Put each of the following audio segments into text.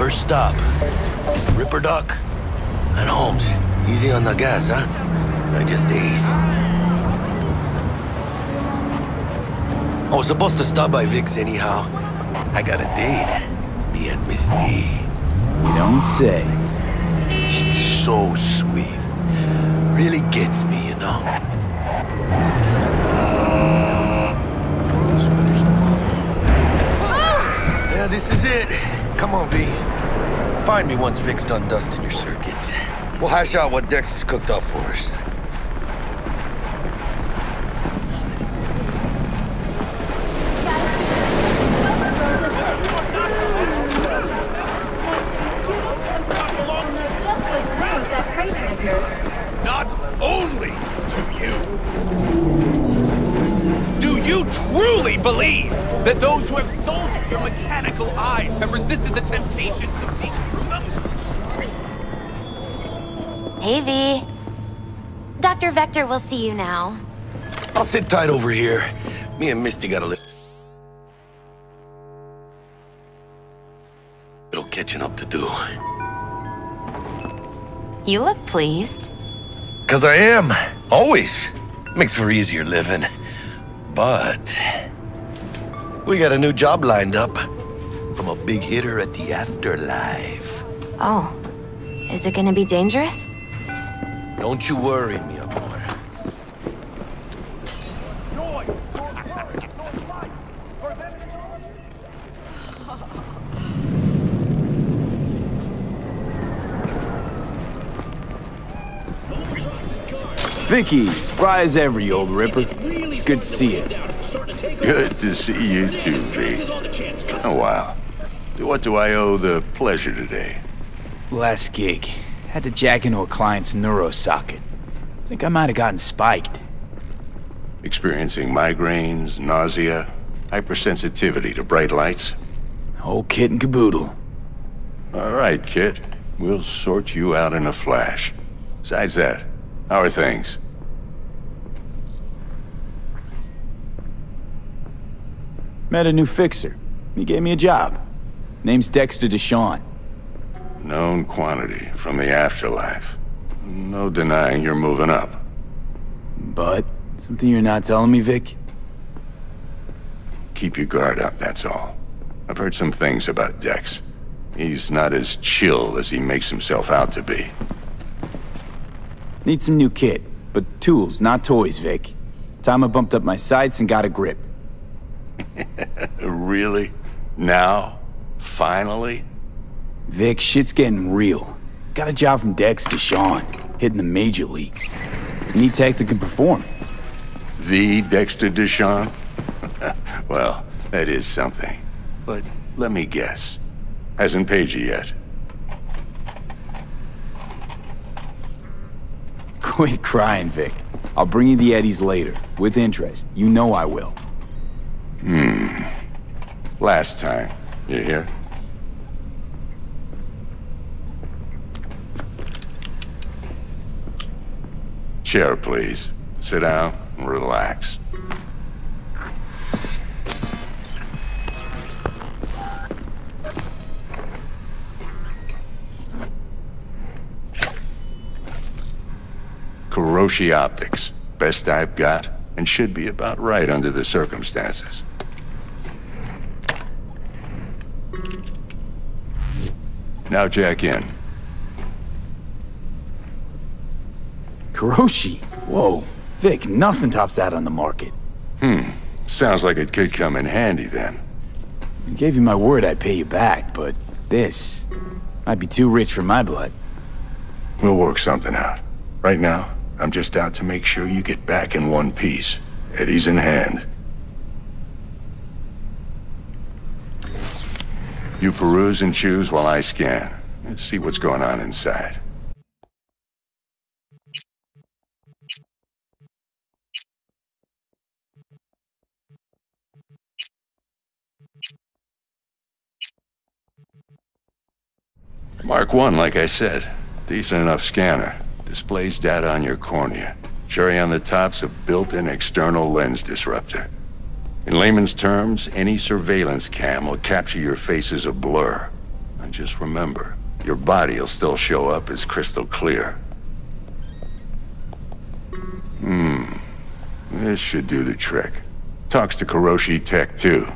First stop, Ripper Duck. And Holmes, easy on the gas, huh? I just ate. I was supposed to stop by Vic's anyhow. I got a date. Me and Miss D. You don't say. She's so sweet. Really gets me, you know? Yeah, this is it. Come on, V. Find me once Vic's done dusting your circuits. We'll hash out what Dex has cooked up for us. Not only do you truly believe that those who have sold you your mechanical eyes have resisted the temptation to peek through them? Hey, V. Dr. Vector will see you now. I'll sit tight over here. Me and Misty got a little catching up to do. You look pleased. 'Cause I am. Always. Makes for easier living. But we got a new job lined up from a big hitter at the afterlife. Oh, is it gonna be dangerous? Don't you worry, mi amor. Vicky, spry as ever, you old ripper. It's good to see you. Good to see you too, V. Oh, wow. What do I owe the pleasure today? Last gig. Had to jack into a client's neuro socket. Think I might have gotten spiked. Experiencing migraines, nausea, hypersensitivity to bright lights? Whole kit and caboodle. All right, kid. We'll sort you out in a flash. Besides that, how are things? Met a new fixer. He gave me a job. Name's Dexter Deshawn. Known quantity from the afterlife. No denying you're moving up. But, something you're not telling me, Vic? Keep your guard up, that's all. I've heard some things about Dex. He's not as chill as he makes himself out to be. Need some new kit, but tools, not toys, Vic. Time I bumped up my sights and got a grip. Really? Now? Finally? Vic, shit's getting real. Got a job from Dex Deshawn, hitting the major leagues. Need tech that can perform. The Dexter Deshawn? Well, that is something. But let me guess. Hasn't paid you yet. Quit crying, Vic. I'll bring you the eddies later, with interest. You know I will. Last time. You hear? Chair, please. Sit down and relax. Kuroshi Optics. Best I've got, and should be about right under the circumstances. Now jack in. Kuroshi? Whoa. Vic, nothing tops that on the market. Sounds like it could come in handy then. I gave you my word I'd pay you back, but this might be too rich for my blood. We'll work something out. Right now, I'm just out to make sure you get back in one piece. Eddie's in hand. You peruse and choose while I scan. Let's see what's going on inside. Mark 1, like I said. Decent enough scanner. Displays data on your cornea. Cherry on the top's a built-in external lens disruptor. In layman's terms, any surveillance cam will capture your face as a blur. And just remember, your body will still show up as crystal clear. This should do the trick. Talks to Kuroshi Tech, too.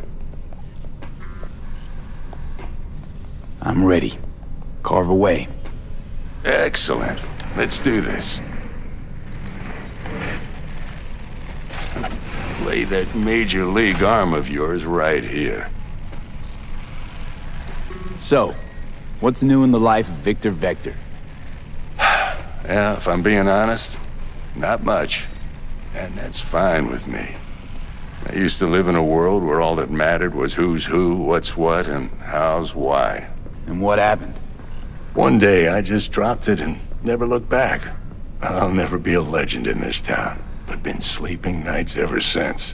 I'm ready. Carve away. Excellent. Let's do this. Lay that major league arm of yours right here. So, what's new in the life of Victor Vector? Yeah, if I'm being honest, not much. And that's fine with me. I used to live in a world where all that mattered was who's who, what's what, and how's why. And what happened? One day, I just dropped it and never looked back. I'll never be a legend in this town, but been sleeping nights ever since.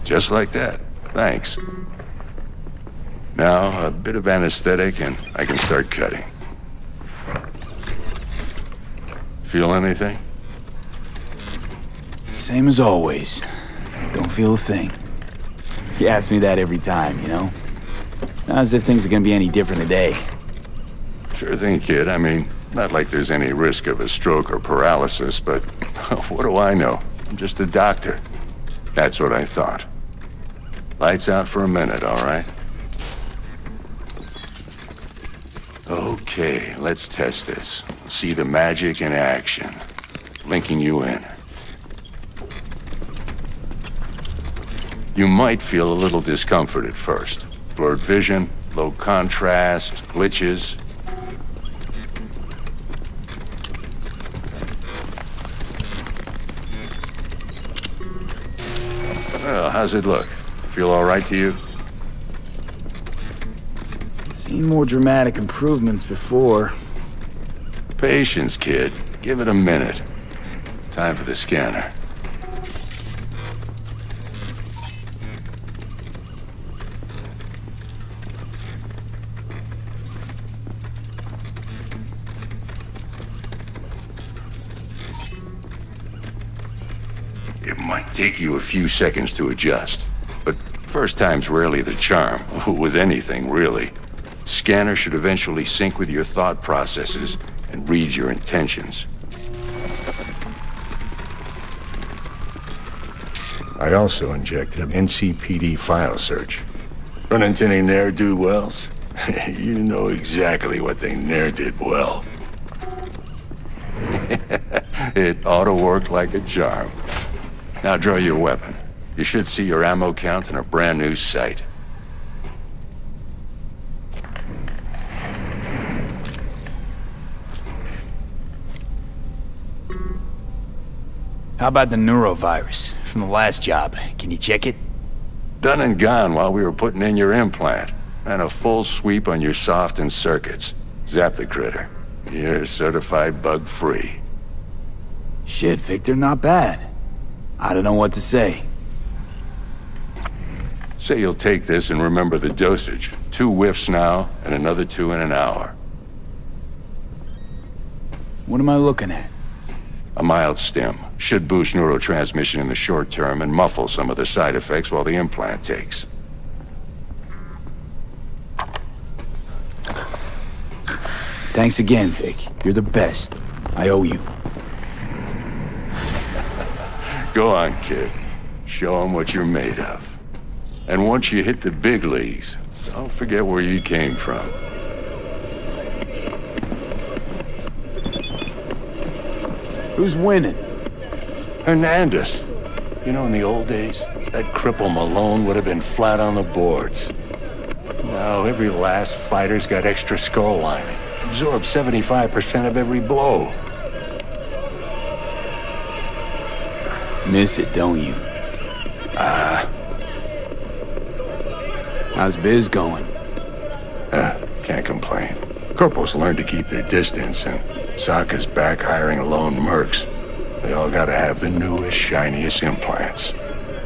Just like that. Thanks. Now, a bit of anesthetic and I can start cutting. Feel anything? Same as always. Don't feel a thing. You ask me that every time, you know? Not as if things are gonna be any different today. Sure thing, kid. I mean, not like there's any risk of a stroke or paralysis, but what do I know? I'm just a doctor. That's what I thought. Lights out for a minute, all right? Okay, let's test this. See the magic in action. Linking you in. You might feel a little discomfort at first. Blurred vision, low contrast, glitches. Well, how's it look? Feel all right to you? Seen more dramatic improvements before. Patience, kid. Give it a minute. Time for the scanner. It might take you a few seconds to adjust, but first time's rarely the charm, with anything, really. Scanner should eventually sync with your thought processes and read your intentions. I also injected an NCPD file search. Run into any ne'er-do-wells? You know exactly what they ne'er did well. It ought to work like a charm. Now draw your weapon. You should see your ammo count in a brand new sight. How about the neurovirus from the last job? Can you check it? Done and gone while we were putting in your implant. And a full sweep on your soft and circuits. Zap the critter. You're certified bug-free. Shit, Victor, not bad. I don't know what to say. Say you'll take this and remember the dosage. 2 whiffs now, and another 2 in an hour. What am I looking at? A mild stim. Should boost neurotransmission in the short term and muffle some of the side effects while the implant takes. Thanks again, Vic. You're the best. I owe you. Go on, kid. Show them what you're made of. And once you hit the big leagues, don't forget where you came from. Who's winning? Hernandez. You know, in the old days, that cripple Malone would have been flat on the boards. Now, every last fighter's got extra skull lining. Absorbs 75% of every blow. Miss it, don't you? How's biz going? Can't complain. Corporals learn to keep their distance, and Sokka's back hiring lone mercs. They all gotta have the newest, shiniest implants.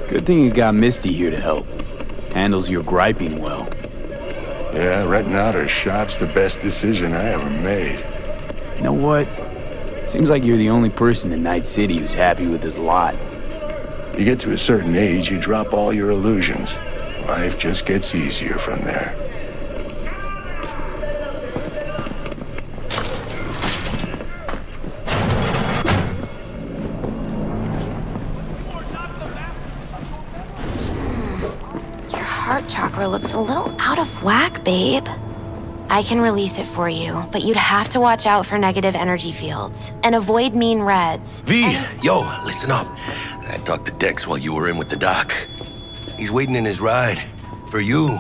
Good thing you got Misty here to help. Handles your griping well. Yeah, renting out her shop's the best decision I ever made. You know what? Seems like you're the only person in Night City who's happy with this lot. You get to a certain age, you drop all your illusions. Life just gets easier from there. Your heart chakra looks a little out of whack, babe. I can release it for you, but you'd have to watch out for negative energy fields and avoid mean reds. V, yo, listen up. I talked to Dex while you were in with the doc. He's waiting in his ride. For you.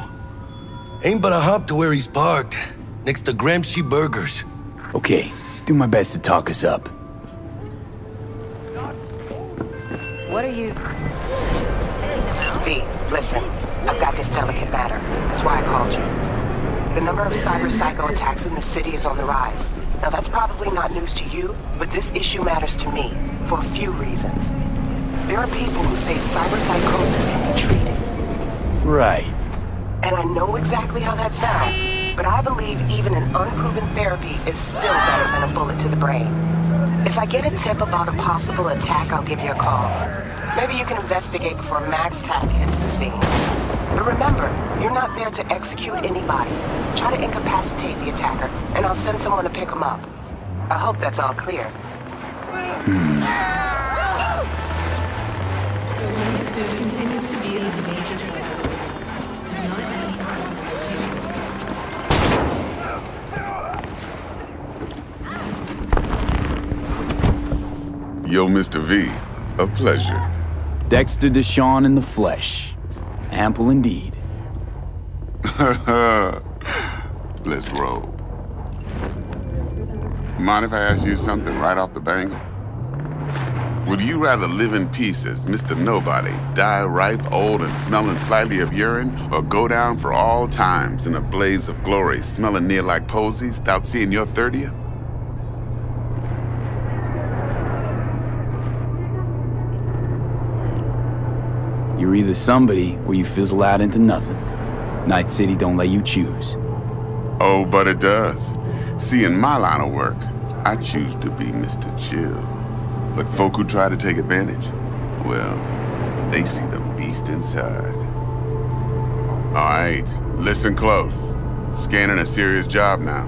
Ain't but a hop to where he's parked. Next to Gramsci Burgers. Okay, do my best to talk us up. What are you... V, listen. I've got this delicate matter. That's why I called you. The number of cyber-psycho attacks in the city is on the rise. Now that's probably not news to you, but this issue matters to me, for a few reasons. There are people who say cyber-psychosis can be treated. Right. And I know exactly how that sounds, but I believe even an unproven therapy is still better than a bullet to the brain. If I get a tip about a possible attack, I'll give you a call. Maybe you can investigate before Max Tack hits the scene. But remember, you're not there to execute anybody. Try to incapacitate the attacker, and I'll send someone to pick him up. I hope that's all clear. Yo, Mr. V, a pleasure. Dexter Deshawn in the flesh. Ample indeed. Let's roll. Mind if I ask you something right off the bangle? Would you rather live in peace as Mr. Nobody, die ripe, old, and smelling slightly of urine, or go down for all times in a blaze of glory, smelling near like posies, without seeing your 30th? You're either somebody or you fizzle out into nothing. Night City don't let you choose. Oh, but it does. See, in my line of work, I choose to be Mr. Chill. But folk who try to take advantage, well, they see the beast inside. All right, listen close. Scanning a serious job now.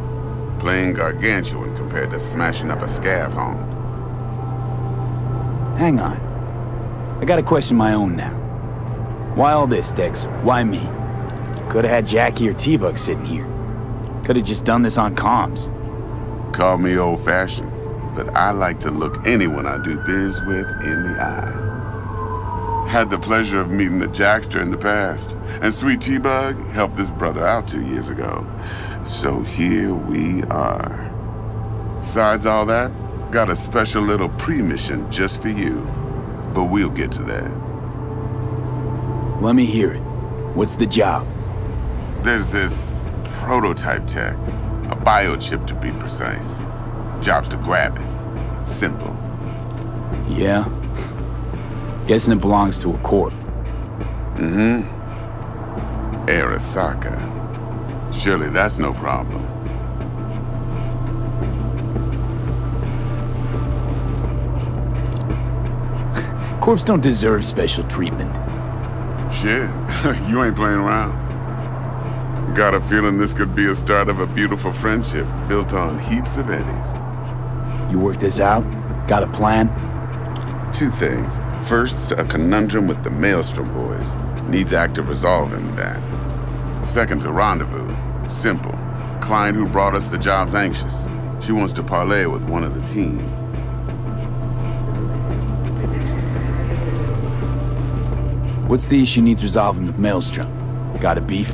Playing gargantuan compared to smashing up a scav home. Hang on. I got a question of my own now. Why all this, Dex? Why me? Could've had Jackie or T-Bug sitting here. Could've just done this on comms. Call me old-fashioned, but I like to look anyone I do biz with in the eye. Had the pleasure of meeting the Jackster in the past, and Sweet T-Bug helped this brother out 2 years ago. So here we are. Besides all that, got a special little pre-mission just for you. But we'll get to that. Let me hear it. What's the job? There's this prototype tech, a biochip to be precise. Job's to grab it. Simple. Yeah? Guessing it belongs to a corp. Mm-hmm. Arasaka. Surely that's no problem. Corps don't deserve special treatment. Shit, you ain't playing around. Got a feeling this could be a start of a beautiful friendship built on heaps of eddies. You work this out? Got a plan? Two things. First, a conundrum with the Maelstrom boys. Needs active resolving that. Second, a rendezvous. Simple. Client who brought us the job's anxious. She wants to parlay with one of the team. What's the issue needs resolving with Maelstrom? Got a beef?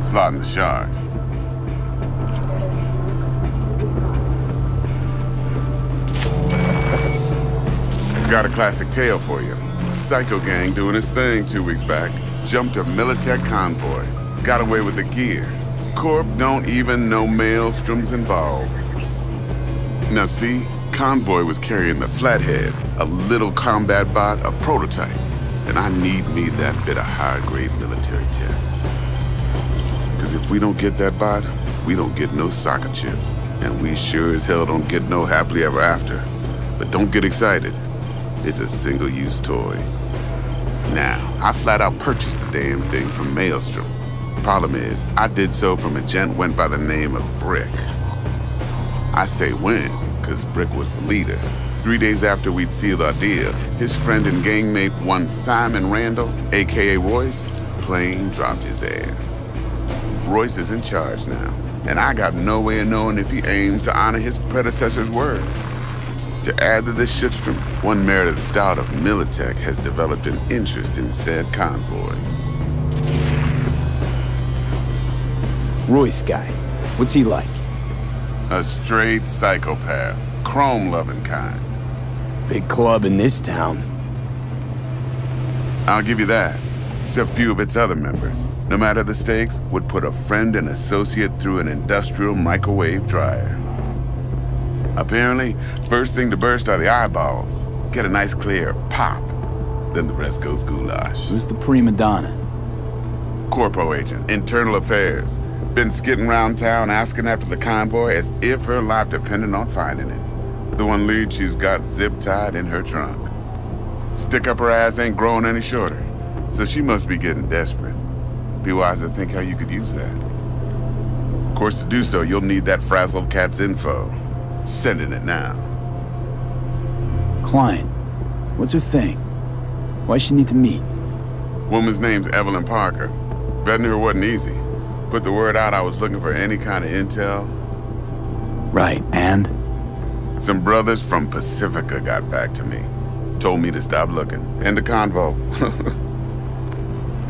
Slotting the shard. Got a classic tale for you. Psycho gang doing his thing 2 weeks back. Jumped a Militech convoy. Got away with the gear. Corp don't even know Maelstrom's involved. Now see, convoy was carrying the Flathead, a little combat bot, a prototype. And I need me that bit of high-grade military tech. Because if we don't get that bot, we don't get no soccer chip. And we sure as hell don't get no happily ever after. But don't get excited. It's a single-use toy. Now, I flat out purchased the damn thing from Maelstrom. Problem is, I did so from a gent went by the name of Brick. I say when, because Brick was the leader. 3 days after we'd sealed our deal, his friend and gangmate, one Simon Randall, aka Royce, plain dropped his ass. Royce is in charge now, and I got no way of knowing if he aims to honor his predecessor's word. To add to this shitstrom, one Meredith Stout of Militech has developed an interest in said convoy. Royce guy, what's he like? A straight psychopath, chrome-loving kind. Big club in this town. I'll give you that, except few of its other members, no matter the stakes, would put a friend and associate through an industrial microwave dryer. Apparently, first thing to burst are the eyeballs. Get a nice clear pop. Then the rest goes goulash. Who's the prima donna? Corpo agent, internal affairs. Been skidding around town asking after the convoy as if her life depended on finding it. The one lead she's got zip-tied in her trunk. Stick up her ass ain't growing any shorter, so she must be getting desperate. Be wise to think how you could use that. Of course, to do so, you'll need that frazzled cat's info. Sending it now. Client, what's her thing? Why she need to meet? Woman's name's Evelyn Parker. Vetting her wasn't easy. Put the word out I was looking for any kind of intel. Right, and? Some brothers from Pacifica got back to me. Told me to stop looking. End of convo.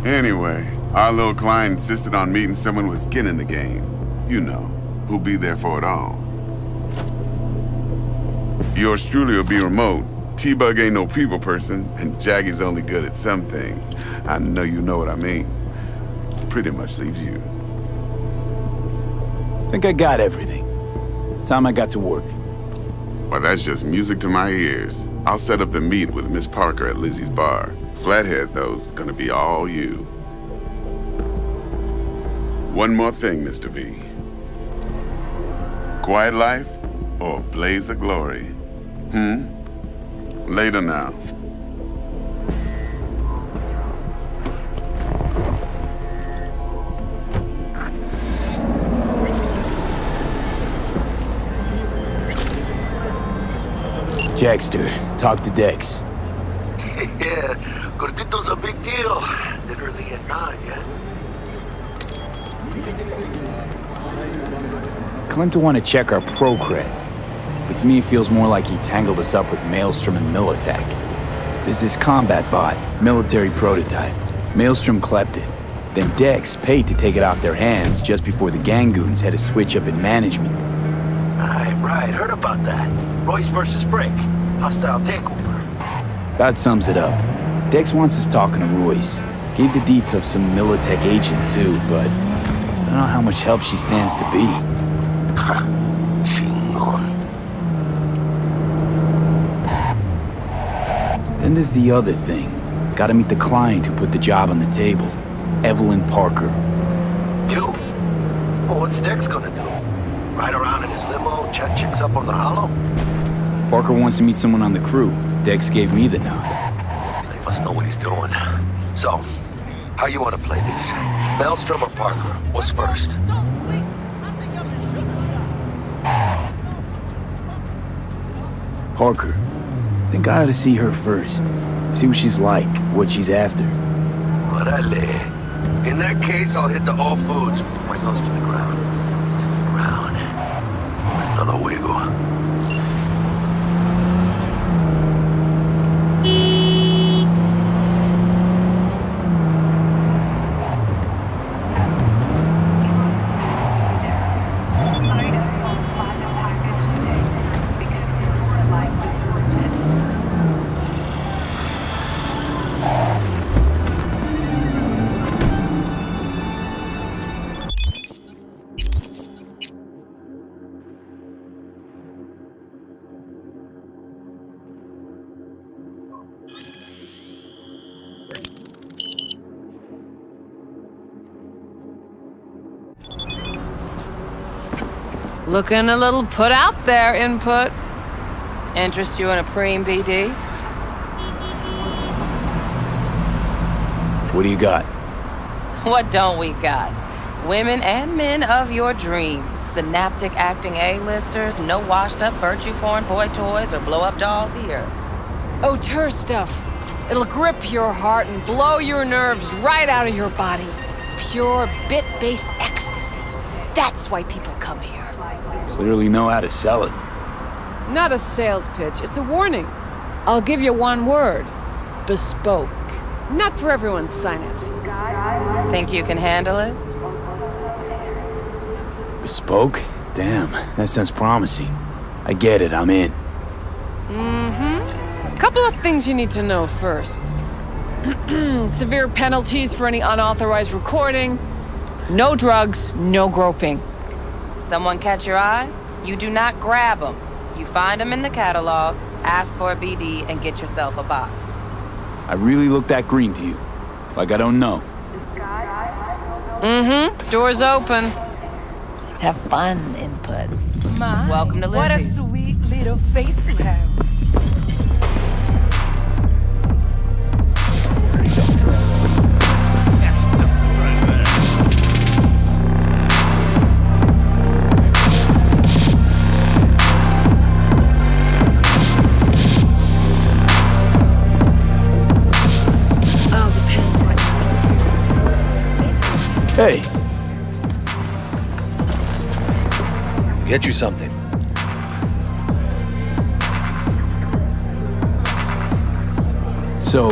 Anyway, our little client insisted on meeting someone with skin in the game. You know, who'll be there for it all. Yours truly will be remote. T-Bug ain't no people person, and Jaggy's only good at some things. I know you know what I mean. Pretty much leaves you. Think I got everything. Time I got to work. Well, that's just music to my ears. I'll set up the meet with Miss Parker at Lizzie's bar. Flathead, though's gonna be all you. One more thing, Mr. V. Quiet life or blaze of glory? Later now. Jackster, talk to Dex. Yeah, Gordito's a big deal. Literally a nod, yeah? Claim to want to check our pro cred, but to me it feels more like he tangled us up with Maelstrom and Militech. There's this combat bot, military prototype. Maelstrom clept it. Then Dex paid to take it off their hands just before the Gangoons had a switch up in management. Right, heard about that. Royce versus Brick. Hostile takeover. That sums it up. Dex wants us talking to Royce. Gave the deets of some Militech agent too, but I don't know how much help she stands to be. Chingon. Then there's the other thing. Gotta meet the client who put the job on the table. Evelyn Parker. You? Well, what's Dex gonna do? Ride around in his limo, chat chicks up on the hollow? Parker wants to meet someone on the crew. Dex gave me the nod. He must know what he's doing. So, how you want to play this? Maelstrom or Parker? What's first? Parker. Think I ought to see her first. See what she's like, what she's after. Orale. In that case, I'll hit the all foods. Put my nose to the ground. Stick around. Hasta luego. Looking a little put out there, Input. Interest you in a preem BD? What do you got? What don't we got? Women and men of your dreams. Synaptic acting A-listers, no washed-up virtue porn boy toys or blow-up dolls here. Auteur stuff. It'll grip your heart and blow your nerves right out of your body. Pure bit-based ecstasy. That's why people come here. Clearly know how to sell it. Not a sales pitch, it's a warning. I'll give you one word. Bespoke. Not for everyone's synapses. Think you can handle it? Bespoke? Damn, that sounds promising. I get it, I'm in. Couple of things you need to know first. Severe penalties for any unauthorized recording. No drugs, no groping. Someone catch your eye? You do not grab them. You find them in the catalog, ask for a BD, and get yourself a box. I really look that green to you. Like I don't know. Door's open. Have fun, input. Welcome to What a Lizzie's. sweet little face you have. Hey, Get you something. so,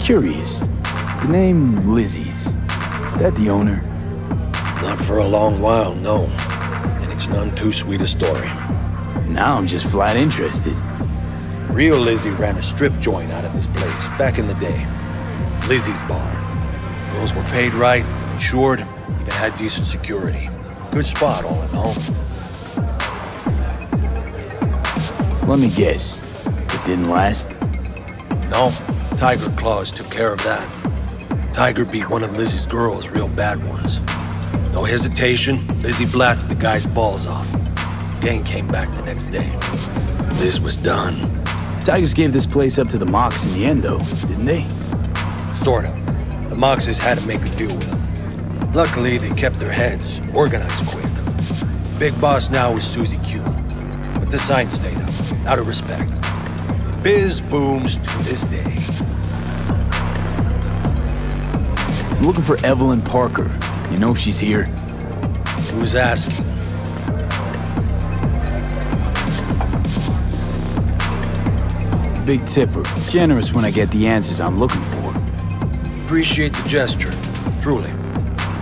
curious. The name Lizzie's, is that the owner? Not for a long while, no. And it's none too sweet a story. Now I'm just flat interested. Real Lizzie ran a strip joint out of this place back in the day. Lizzie's Bar. Girls were paid right, insured, even had decent security. Good spot, all in all. Let me guess. It didn't last? No, Tiger Claws took care of that. Tiger beat one of Lizzie's girls real bad once. No hesitation, Lizzie blasted the guy's balls off. Gang came back the next day. Liz was done. Tigers gave this place up to the Mox in the end, though, didn't they? Sort of. The Moxes had to make a deal with them. Luckily, they kept their heads, organized quick. Big boss now is Susie Q. But the sign stayed up, out of respect. Biz booms to this day. I'm looking for Evelyn Parker. You know if she's here? Who's asking? Big tipper. Generous when I get the answers I'm looking for. Appreciate the gesture, truly.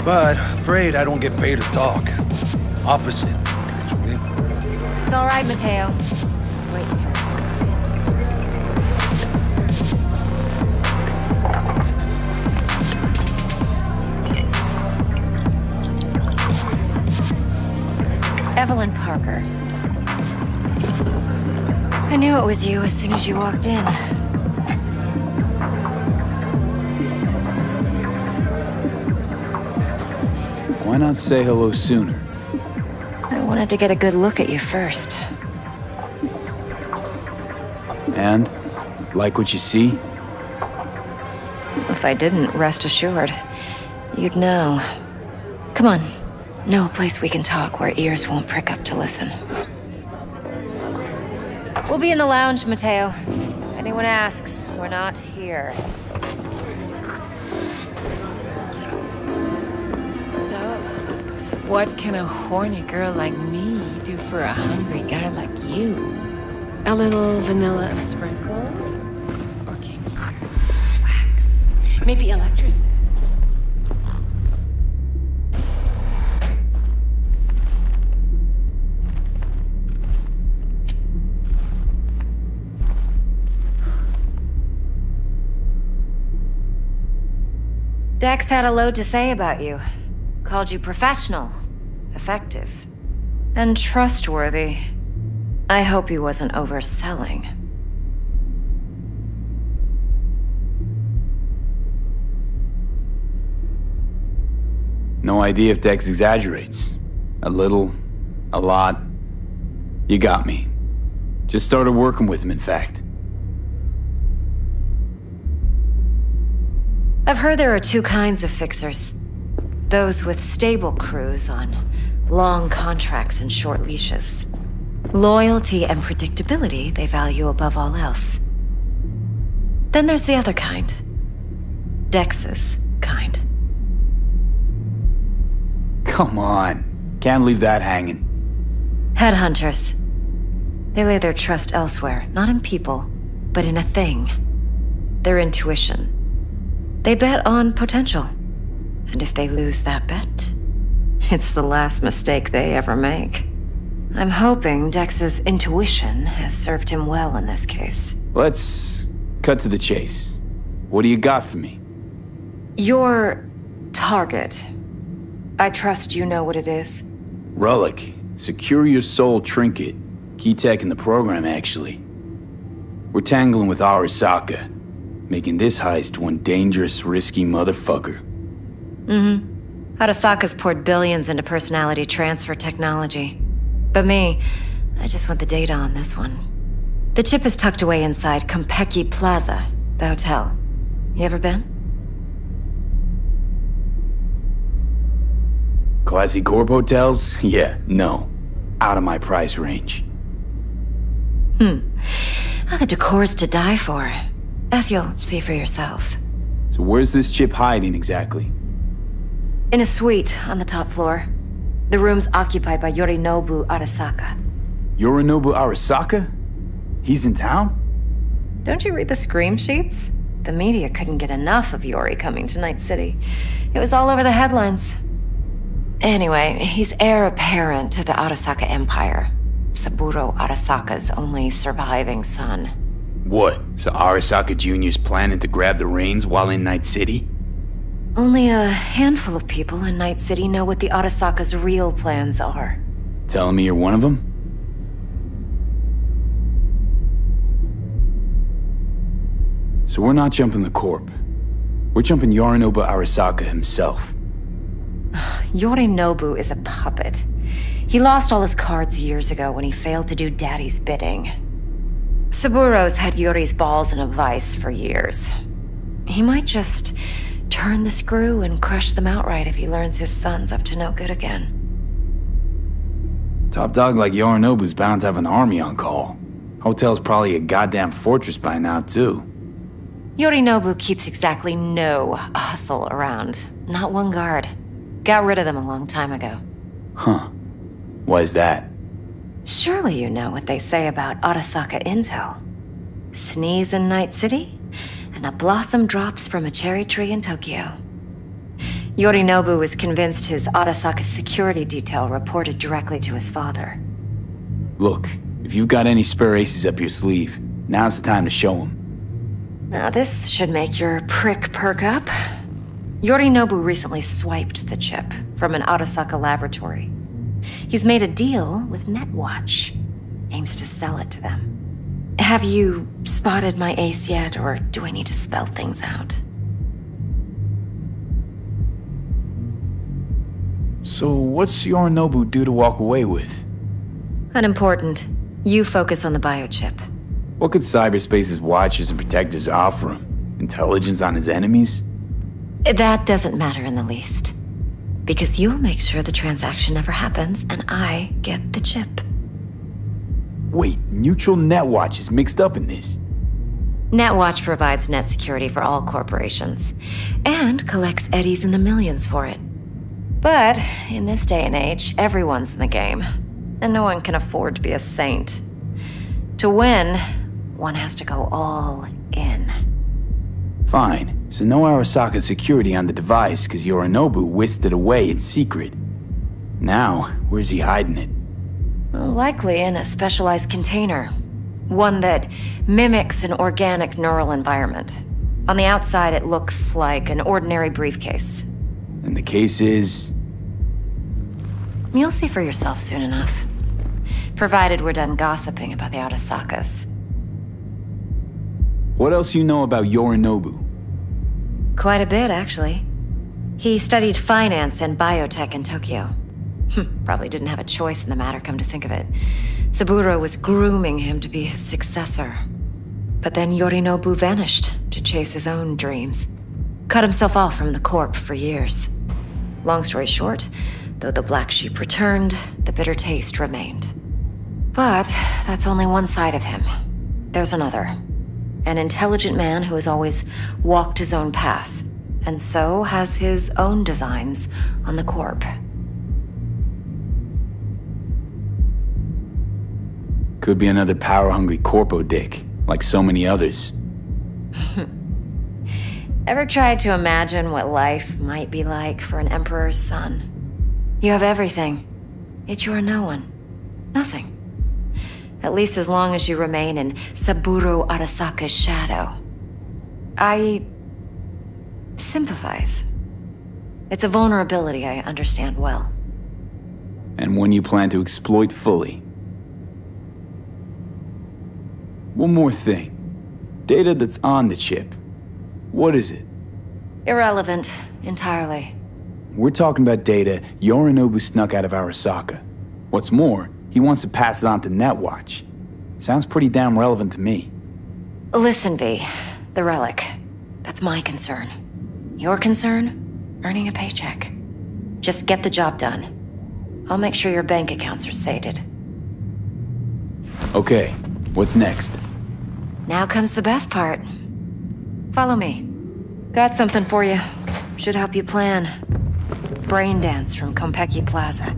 But afraid I don't get paid to talk. Opposite, actually. It's all right, Mateo. I was waiting for this one. Evelyn Parker. I knew it was you as soon as you walked in. Why not say hello sooner? I wanted to get a good look at you first. And? Like what you see? If I didn't, rest assured, you'd know. Come on. Know a place we can talk where ears won't prick up to listen. We'll be in the lounge, Mateo. If anyone asks, we're not here. What can a horny girl like me do for a hungry guy like you? A little vanilla sprinkles? Or kinkier? Wax? Maybe electricity? Dex had a load to say about you. Called you professional, effective, and trustworthy. I hope he wasn't overselling. No idea if Dex exaggerates. A little, a lot. You got me. Just started working with him, in fact. I've heard there are two kinds of fixers. Those with stable crews on long contracts and short leashes. Loyalty and predictability they value above all else. Then there's the other kind. Dex's kind. Come on. Can't leave that hanging. Headhunters. They lay their trust elsewhere, not in people, but in a thing. Their intuition. They bet on potential. And if they lose that bet, it's the last mistake they ever make. I'm hoping Dex's intuition has served him well in this case. Let's cut to the chase. What do you got for me? Your target. I trust you know what it is. Relic. Secure your soul trinket. Key tech in the program, actually. We're tangling with Arasaka, making this heist one dangerous, risky motherfucker. Arasaka's poured billions into personality transfer technology. But me, I just want the data on this one. The chip is tucked away inside Konpeki Plaza, the hotel. You ever been? Classy corp hotels? Yeah, no. Out of my price range. Oh, the decor's to die for. As you'll see for yourself. So where's this chip hiding exactly? In a suite on the top floor. The room's occupied by Yorinobu Arasaka. Yorinobu Arasaka? He's in town? Don't you read the scream sheets? The media couldn't get enough of Yori coming to Night City. It was all over the headlines. Anyway, he's heir apparent to the Arasaka Empire. Saburo Arasaka's only surviving son. What? So Arasaka Jr.'s planning to grab the reins while in Night City? Only a handful of people in Night City know what the Arasaka's real plans are. Telling me you're one of them? So we're not jumping the Corp. We're jumping Yorinobu Arasaka himself. Yorinobu is a puppet. He lost all his cards years ago when he failed to do Daddy's bidding. Saburo's had Yori's balls in a vice for years. He might just turn the screw and crush them outright if he learns his son's up to no good again. Top dog like Yorinobu's bound to have an army on call. Hotel's probably a goddamn fortress by now, too. Yorinobu keeps exactly no hustle around. Not one guard. Got rid of them a long time ago. Huh. Why is that? Surely you know what they say about Arasaka intel. Sneeze in Night City, and a blossom drops from a cherry tree in Tokyo. Yorinobu was convinced his Arasaka security detail reported directly to his father. Look, if you've got any spare aces up your sleeve, now's the time to show them. Now this should make your prick perk up. Yorinobu recently swiped the chip from an Arasaka laboratory. He's made a deal with Netwatch. Aims to sell it to them. Have you spotted my ace yet, or do I need to spell things out? So what's Yorinobu due to walk away with? Unimportant. You focus on the biochip. What could cyberspace's watchers and protectors offer him? Intelligence on his enemies? That doesn't matter in the least. Because you'll make sure the transaction never happens, and I get the chip. Wait, neutral Netwatch is mixed up in this? Netwatch provides net security for all corporations, and collects eddies in the millions for it. But in this day and age, everyone's in the game, and no one can afford to be a saint. To win, one has to go all in. Fine. So no Arasaka security on the device because Yorinobu whisked it away in secret. Now, where's he hiding it? Well, likely in a specialized container. One that mimics an organic neural environment. On the outside, it looks like an ordinary briefcase. And the case is? You'll see for yourself soon enough. Provided we're done gossiping about the Arasakas. What else you know about Yorinobu? Quite a bit, actually. He studied finance and biotech in Tokyo. Probably didn't have a choice in the matter, come to think of it. Saburo was grooming him to be his successor. But then Yorinobu vanished to chase his own dreams. Cut himself off from the Corp for years. Long story short, though the black sheep returned, the bitter taste remained. But that's only one side of him. There's another. An intelligent man who has always walked his own path, and so has his own designs on the Corp. Could be another power-hungry corpo dick, like so many others. Ever tried to imagine what life might be like for an emperor's son? You have everything, yet you are no one. Nothing. At least as long as you remain in Saburo Arasaka's shadow. I sympathize. It's a vulnerability I understand well. And one you plan to exploit fully. One more thing. Data that's on the chip. What is it? Irrelevant, entirely. We're talking about data Yorinobu snuck out of Arasaka. What's more, he wants to pass it on to Netwatch. Sounds pretty damn relevant to me. Listen, V. The relic. That's my concern. Your concern? Earning a paycheck. Just get the job done. I'll make sure your bank accounts are sated. Okay, what's next? Now comes the best part. Follow me. Got something for you. Should help you plan. Brain dance from Konpeki Plaza.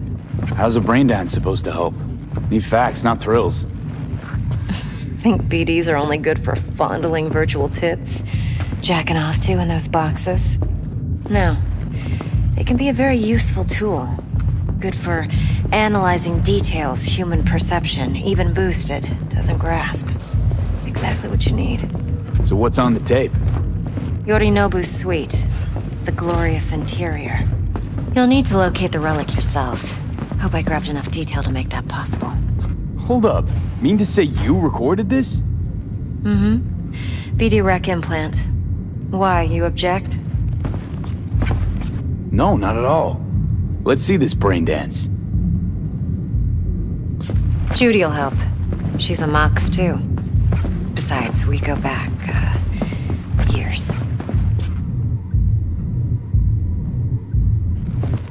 How's a brain dance supposed to help? Need facts, not thrills. Think BDs are only good for fondling virtual tits? Jacking off to in those boxes? No. They can be a very useful tool. Good for analyzing details human perception, even boosted, doesn't grasp. Exactly what you need. So what's on the tape? Yorinobu's suite. The glorious interior. You'll need to locate the relic yourself. Hope I grabbed enough detail to make that possible. Hold up. Mean to say you recorded this? Mm-hmm. BD rec implant. Why, you object? No, not at all. Let's see this brain dance. Judy'll help. She's a Mox, too. Besides, we go back, years.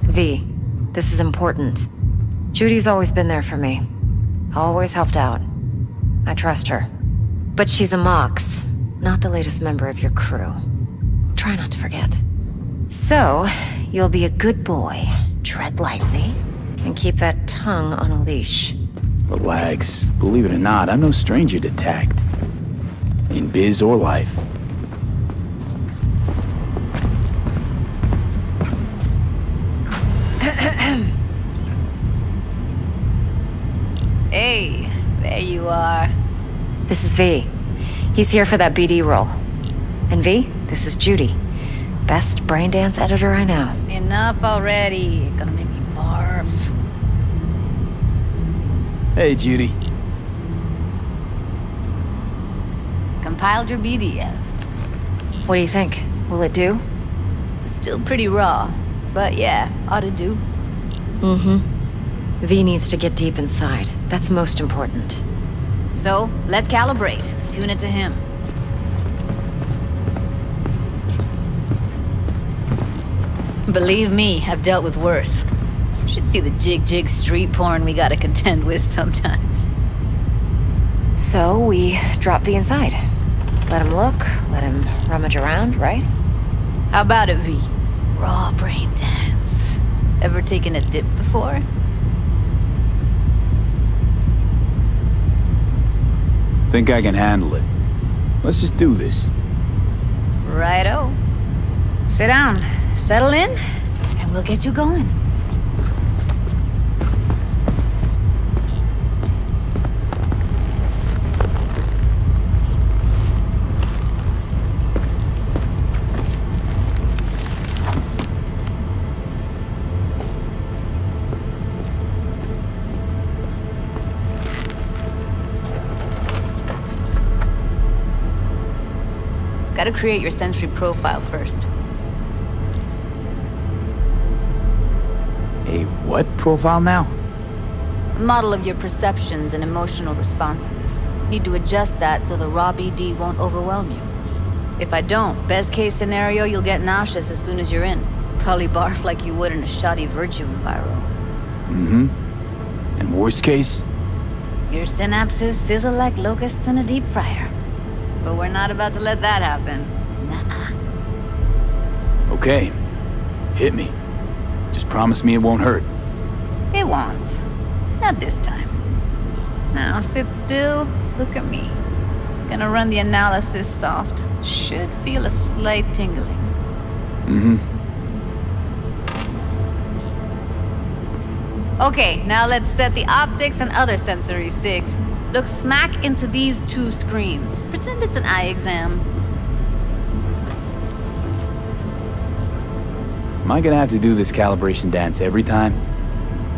V, this is important. Judy's always been there for me. Always helped out. I trust her. But she's a Mox, not the latest member of your crew. Try not to forget. So, you'll be a good boy, tread lightly, and keep that tongue on a leash. Relax. Believe it or not, I'm no stranger to tact. In biz or life. Hey, there you are. This is V. He's here for that BD role. And V, this is Judy. Best brain dance editor I know. Enough already. Gonna make me barf. Hey, Judy. Compiled your BDF. What do you think? Will it do? Still pretty raw, but yeah, ought to do. Mm-hmm. V needs to get deep inside. That's most important. So, let's calibrate. Tune it to him. Believe me, I've dealt with worse. Should see the jig-jig street porn we gotta contend with sometimes. So, we drop V inside. Let him look, let him rummage around, right? How about it, V? Raw brain dance. Ever taken a dip before? Think I can handle it. Let's just do this. Righto. Sit down, settle in, and we'll get you going. Gotta create your sensory profile first. A what profile now? A model of your perceptions and emotional responses. Need to adjust that so the raw BD won't overwhelm you. If I don't, best case scenario, you'll get nauseous as soon as you're in. Probably barf like you would in a shoddy Virtue enviro. Mm-hmm. And worst case? Your synapses sizzle like locusts in a deep fryer. But we're not about to let that happen. Nuh-uh. Okay. Hit me. Just promise me it won't hurt. It won't. Not this time. Now sit still, look at me. Gonna run the analysis soft. Should feel a slight tingling. Mm-hmm. Okay, now let's set the optics and other sensory sigs. Look smack into these two screens. Pretend it's an eye exam. Am I gonna have to do this calibration dance every time?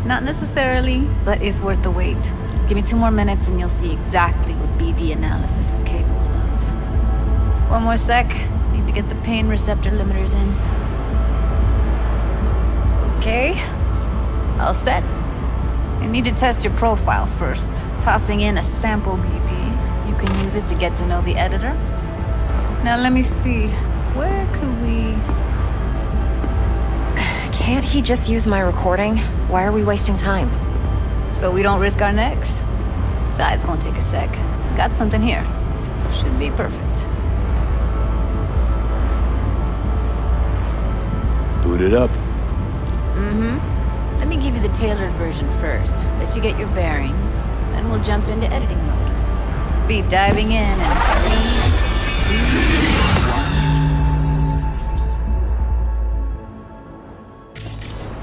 Not necessarily, but it's worth the wait. Give me 2 more minutes and you'll see exactly what BD analysis is capable of. 1 more sec. Need to get the pain receptor limiters in. Okay. All set. You need to test your profile first. Tossing in a sample BD. You can use it to get to know the editor. Now let me see. Where could we... Can't he just use my recording? Why are we wasting time? So we don't risk our necks? Besides, won't take a sec. Got something here. Should be perfect. Boot it up. Mm-hmm. Let me give you the tailored version first. Let you get your bearings. Then we'll jump into editing mode. Be diving in in 3, 2,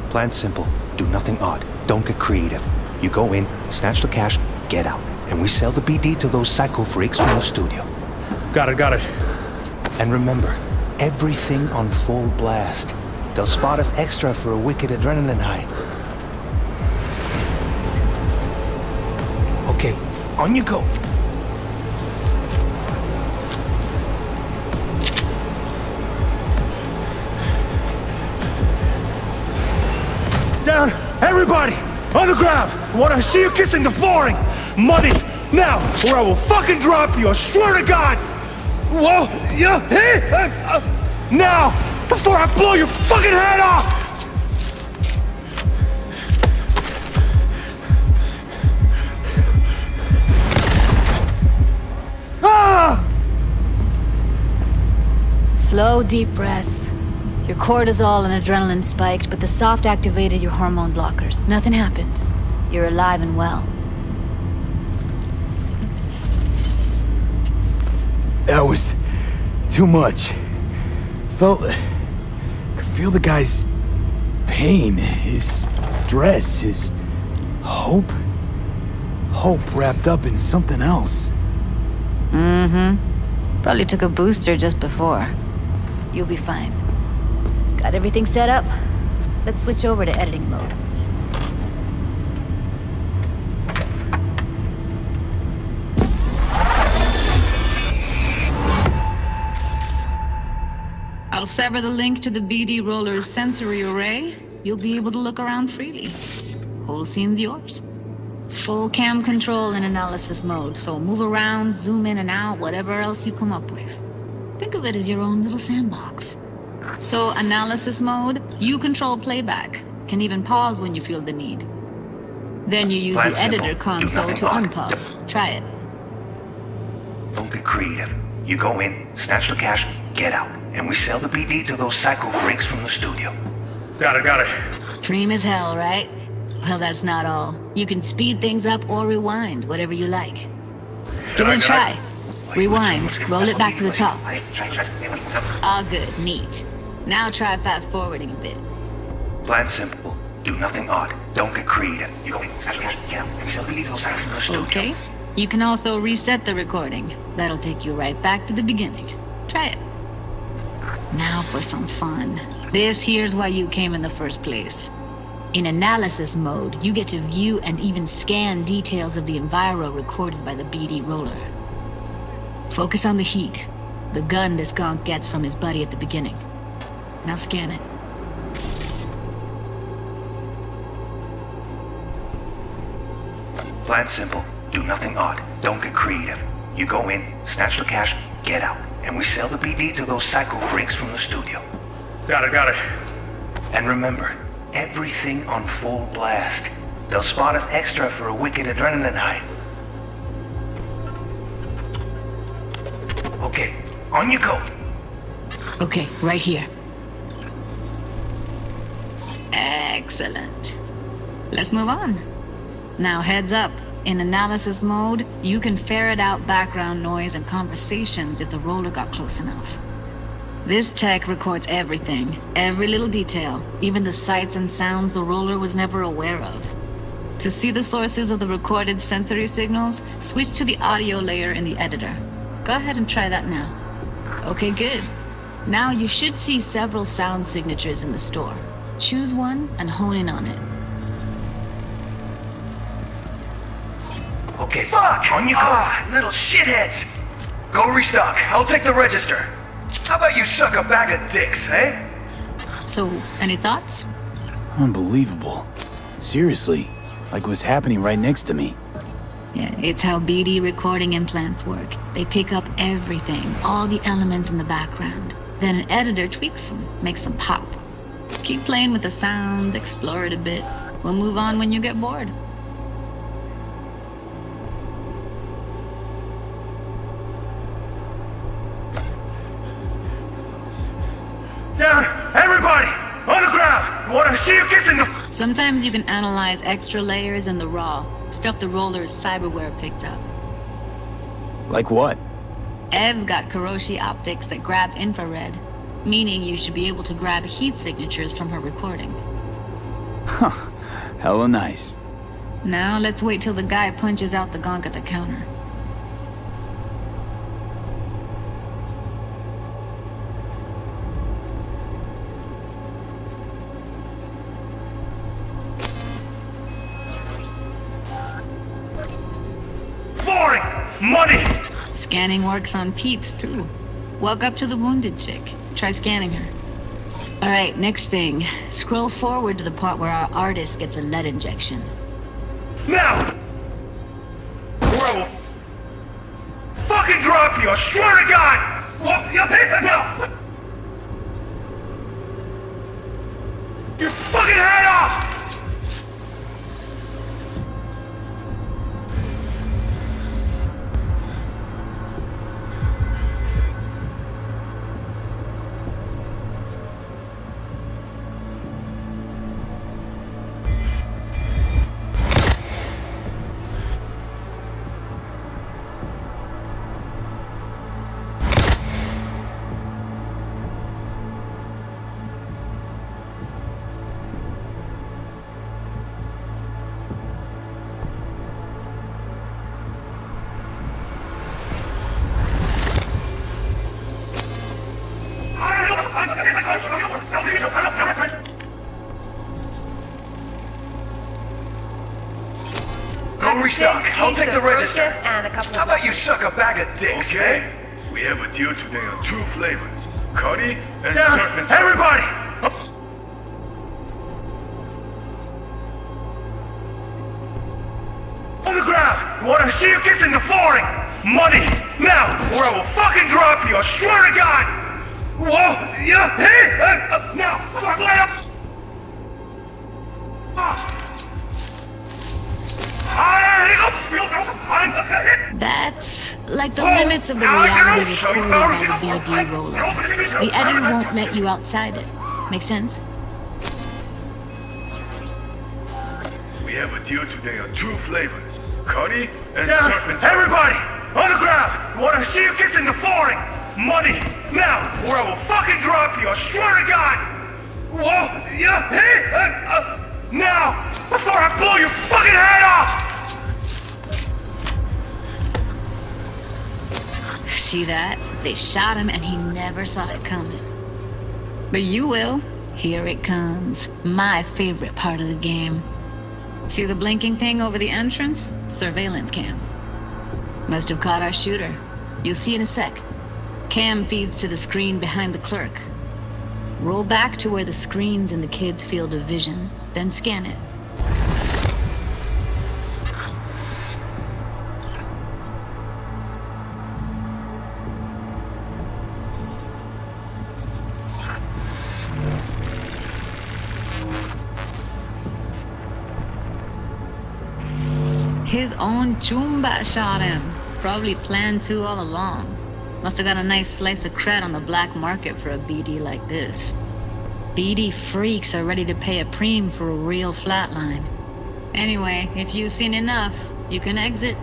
1. Plan simple. Do nothing odd. Don't get creative. You go in, snatch the cash, get out. And we sell the BD to those psycho freaks from the studio. Got it. And remember, everything on full blast. They'll spot us extra for a wicked adrenaline high. Okay, on you go. Down! Everybody! On the ground! I want to see you kissing the flooring! Money! Now! Or I will fucking drop you! I swear to God! Whoa! Yeah! Hey! Now! Before I blow your fucking head off! Ah! Slow, deep breaths. Your cortisol and adrenaline spiked, but the soft activated your hormone blockers. Nothing happened. You're alive and well. That was too much. Could feel the guy's pain, his stress, his hope. Hope wrapped up in something else. Mm-hmm. Probably took a booster just before. You'll be fine. Got everything set up? Let's switch over to editing mode. I'll sever the link to the BD Roller's sensory array. You'll be able to look around freely. Whole scene's yours. Full cam control in analysis mode, so move around, zoom in and out, whatever else you come up with. Think of it as your own little sandbox. So, analysis mode, you control playback. Can even pause when you feel the need. Then you use the editor console to unpause. Try it. Don't get creative. You go in, snatch the cash, get out. And we sell the BD to those psycho freaks from the studio. Got it. Dream as hell, right? Well, that's not all. You can speed things up or rewind, whatever you like. Give it a try. Rewind, roll it back to the top. All good, neat. Now try fast forwarding a bit. Plan simple. Do nothing odd. Don't get creative. You go in, snatch the cash, get out. And we sell the BD to those psycho from the studio. Okay. You can also reset the recording. That'll take you right back to the beginning. Try it. Now for some fun. This here's why you came in the first place. In analysis mode, you get to view and even scan details of the enviro recorded by the BD Roller. Focus on the heat, the gun this gonk gets from his buddy at the beginning. Now scan it. Plan simple. Do nothing odd. Don't get creative. You go in, snatch the cash, get out. and we sell the BD to those psycho freaks from the studio. Got it. And remember, everything on full blast. They'll spot us extra for a wicked adrenaline high. Okay, on you go. Okay, right here. Excellent. Let's move on. Now heads up. In analysis mode, you can ferret out background noise and conversations if the roller got close enough. This tech records everything, every little detail, even the sights and sounds the roller was never aware of. To see the sources of the recorded sensory signals, switch to the audio layer in the editor. Go ahead and try that now. Okay, good. Now you should see several sound signatures in the store. Choose one and hone in on it. Okay, fuck! On you go! Little shitheads! Go restock. I'll take the register. How about you suck a bag of dicks, eh? So, any thoughts? Unbelievable. Seriously, like what's happening right next to me. Yeah, it's how BD recording implants work. They pick up everything, all the elements in the background. Then an editor tweaks them, makes them pop. Keep playing with the sound, explore it a bit. We'll move on when you get bored. Down! Everybody! On the ground! Want to see you kissing the... Sometimes you can analyze extra layers in the raw, stuff the roller's cyberware picked up. Like what? Ev's got Kiroshi optics that grab infrared, meaning you should be able to grab heat signatures from her recording. Huh. Hella nice. Now let's wait till the guy punches out the gonk at the counter. Money! Scanning works on peeps, too. Walk up to the wounded chick. Try scanning her. Alright, next thing. Scroll forward to the part where our artist gets a lead injection. Now! Or I will fucking drop you, I swear to God! What? You hit the now! Your fucking head off! I'll take the register. And a couple. How about you suck a bag of dicks, okay? We have a deal today on 2 flavors. Cuddy and surf and everybody! On the ground! Want to see you kissing the flooring! Money! Now! Or I will fucking drop you, I swear to God! Whoa! Yeah! Hey! Now! Fuck up! That's like the limits of the reality recorded by the BD roller. The editor won't let you outside it. Make sense? We have a deal today on 2 flavors. Cuddy and surf and everybody! On the ground! Want to see you kissing the flooring! Money! Now! Or I will fucking drop you, I swear to God! Whoa! Yeah! Hey! Now! Before I blow your fucking head off! See that? They shot him and he never saw it coming. But you will. Here it comes. My favorite part of the game. See the blinking thing over the entrance? Surveillance cam. Must have caught our shooter. You'll see in a sec. Cam feeds to the screen behind the clerk. Roll back to where the screen's in the kid's field of vision, then scan it. His own Chumba shot him. Probably planned to all along. Must have got a nice slice of cred on the black market for a BD like this. BD freaks are ready to pay a preem for a real flatline. Anyway, if you've seen enough, you can exit.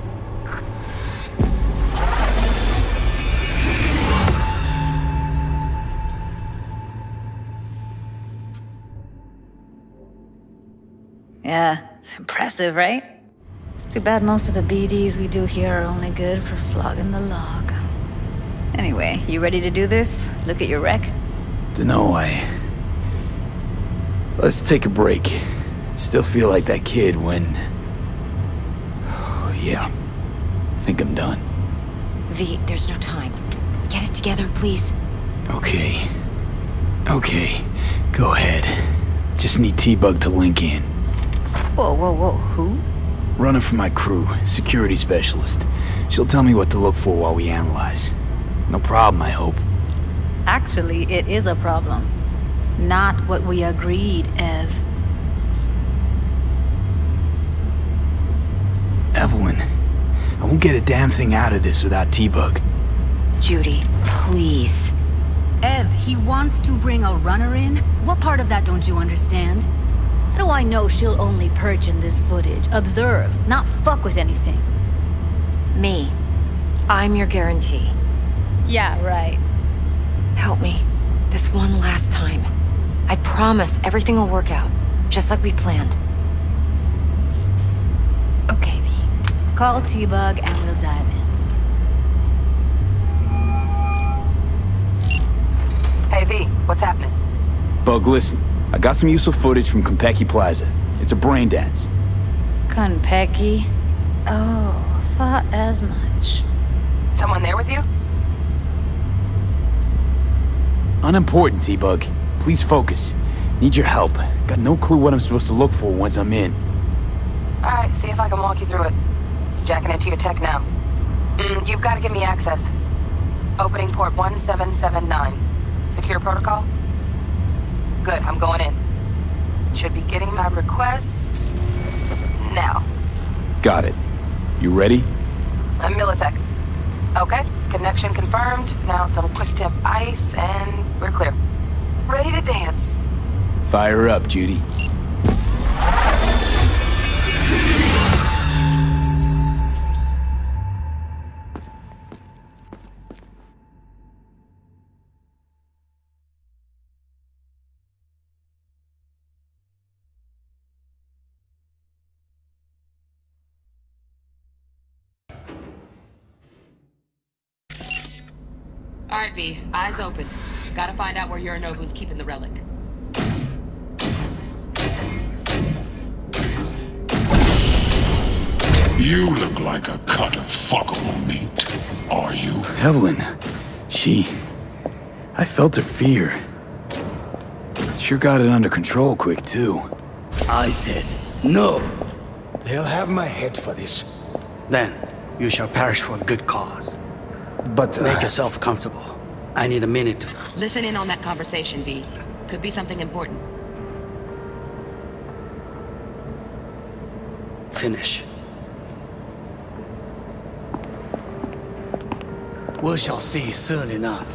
Yeah, it's impressive, right? It's too bad most of the BDs we do here are only good for flogging the log. Anyway, you ready to do this? Look at your wreck? Dunno, Let's take a break. Still feel like that kid when... Oh, yeah. Think I'm done. V, there's no time. Get it together, please. Okay. Okay. Go ahead. Just need T-Bug to link in. Whoa, whoa, whoa. Who? Running for my crew. Security specialist. She'll tell me what to look for while we analyze. No problem, I hope. Actually, it is a problem. Not what we agreed, Ev. Evelyn, I won't get a damn thing out of this without T-Bug. Judy, please. Ev, he wants to bring a runner in? What part of that don't you understand? How do I know she'll only perch in this footage? Observe, not fuck with anything. Me. I'm your guarantee. Yeah, right. Help me. This one last time. I promise everything will work out, just like we planned. Okay, V. Call T-Bug and we'll dive in. Hey, V, what's happening? Bug, listen. I got some useful footage from Konpeki Plaza. It's a brain dance. Konpeki? Oh, thought as much. Someone there with you? Unimportant, T-Bug. Please focus. Need your help. Got no clue what I'm supposed to look for once I'm in. Alright, see if I can walk you through it. Jacking into your tech now. You've got to give me access. Opening port 1779. Secure protocol? Good, I'm going in. Should be getting my request... now. Got it. You ready? A millisec. Okay, connection confirmed. Now some quick tip ice, and we're clear. Ready to dance. Fire up, Judy. Alright, V. Eyes open. Gotta find out where Yorinobu's keeping the relic. You look like a cut of fuckable meat. Are you? Evelyn. I felt her fear. Sure got it under control quick, too. I said, no. They'll have my head for this. Then, you shall perish for a good cause. But make yourself comfortable. I need a minute to... Listen in on that conversation, V. Could be something important. Finish. We shall see soon enough.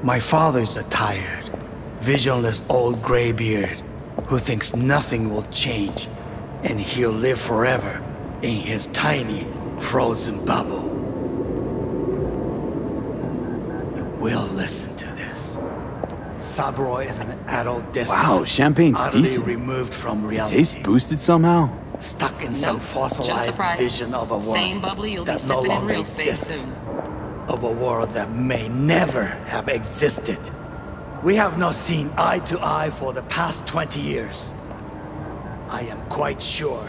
My father's a tired, visionless old graybeard who thinks nothing will change and he'll live forever in his tiny, frozen bubble. You will listen to this. Saburo is an adult despot. Wow, champagne's utterly decent. removed from reality. Taste boosted somehow? Stuck in some Nope, fossilized vision of a world Same bubbly you'll be that no sipping in longer real space exists. soon. Of a world that may never have existed. We have not seen eye to eye for the past 20 years. I am quite sure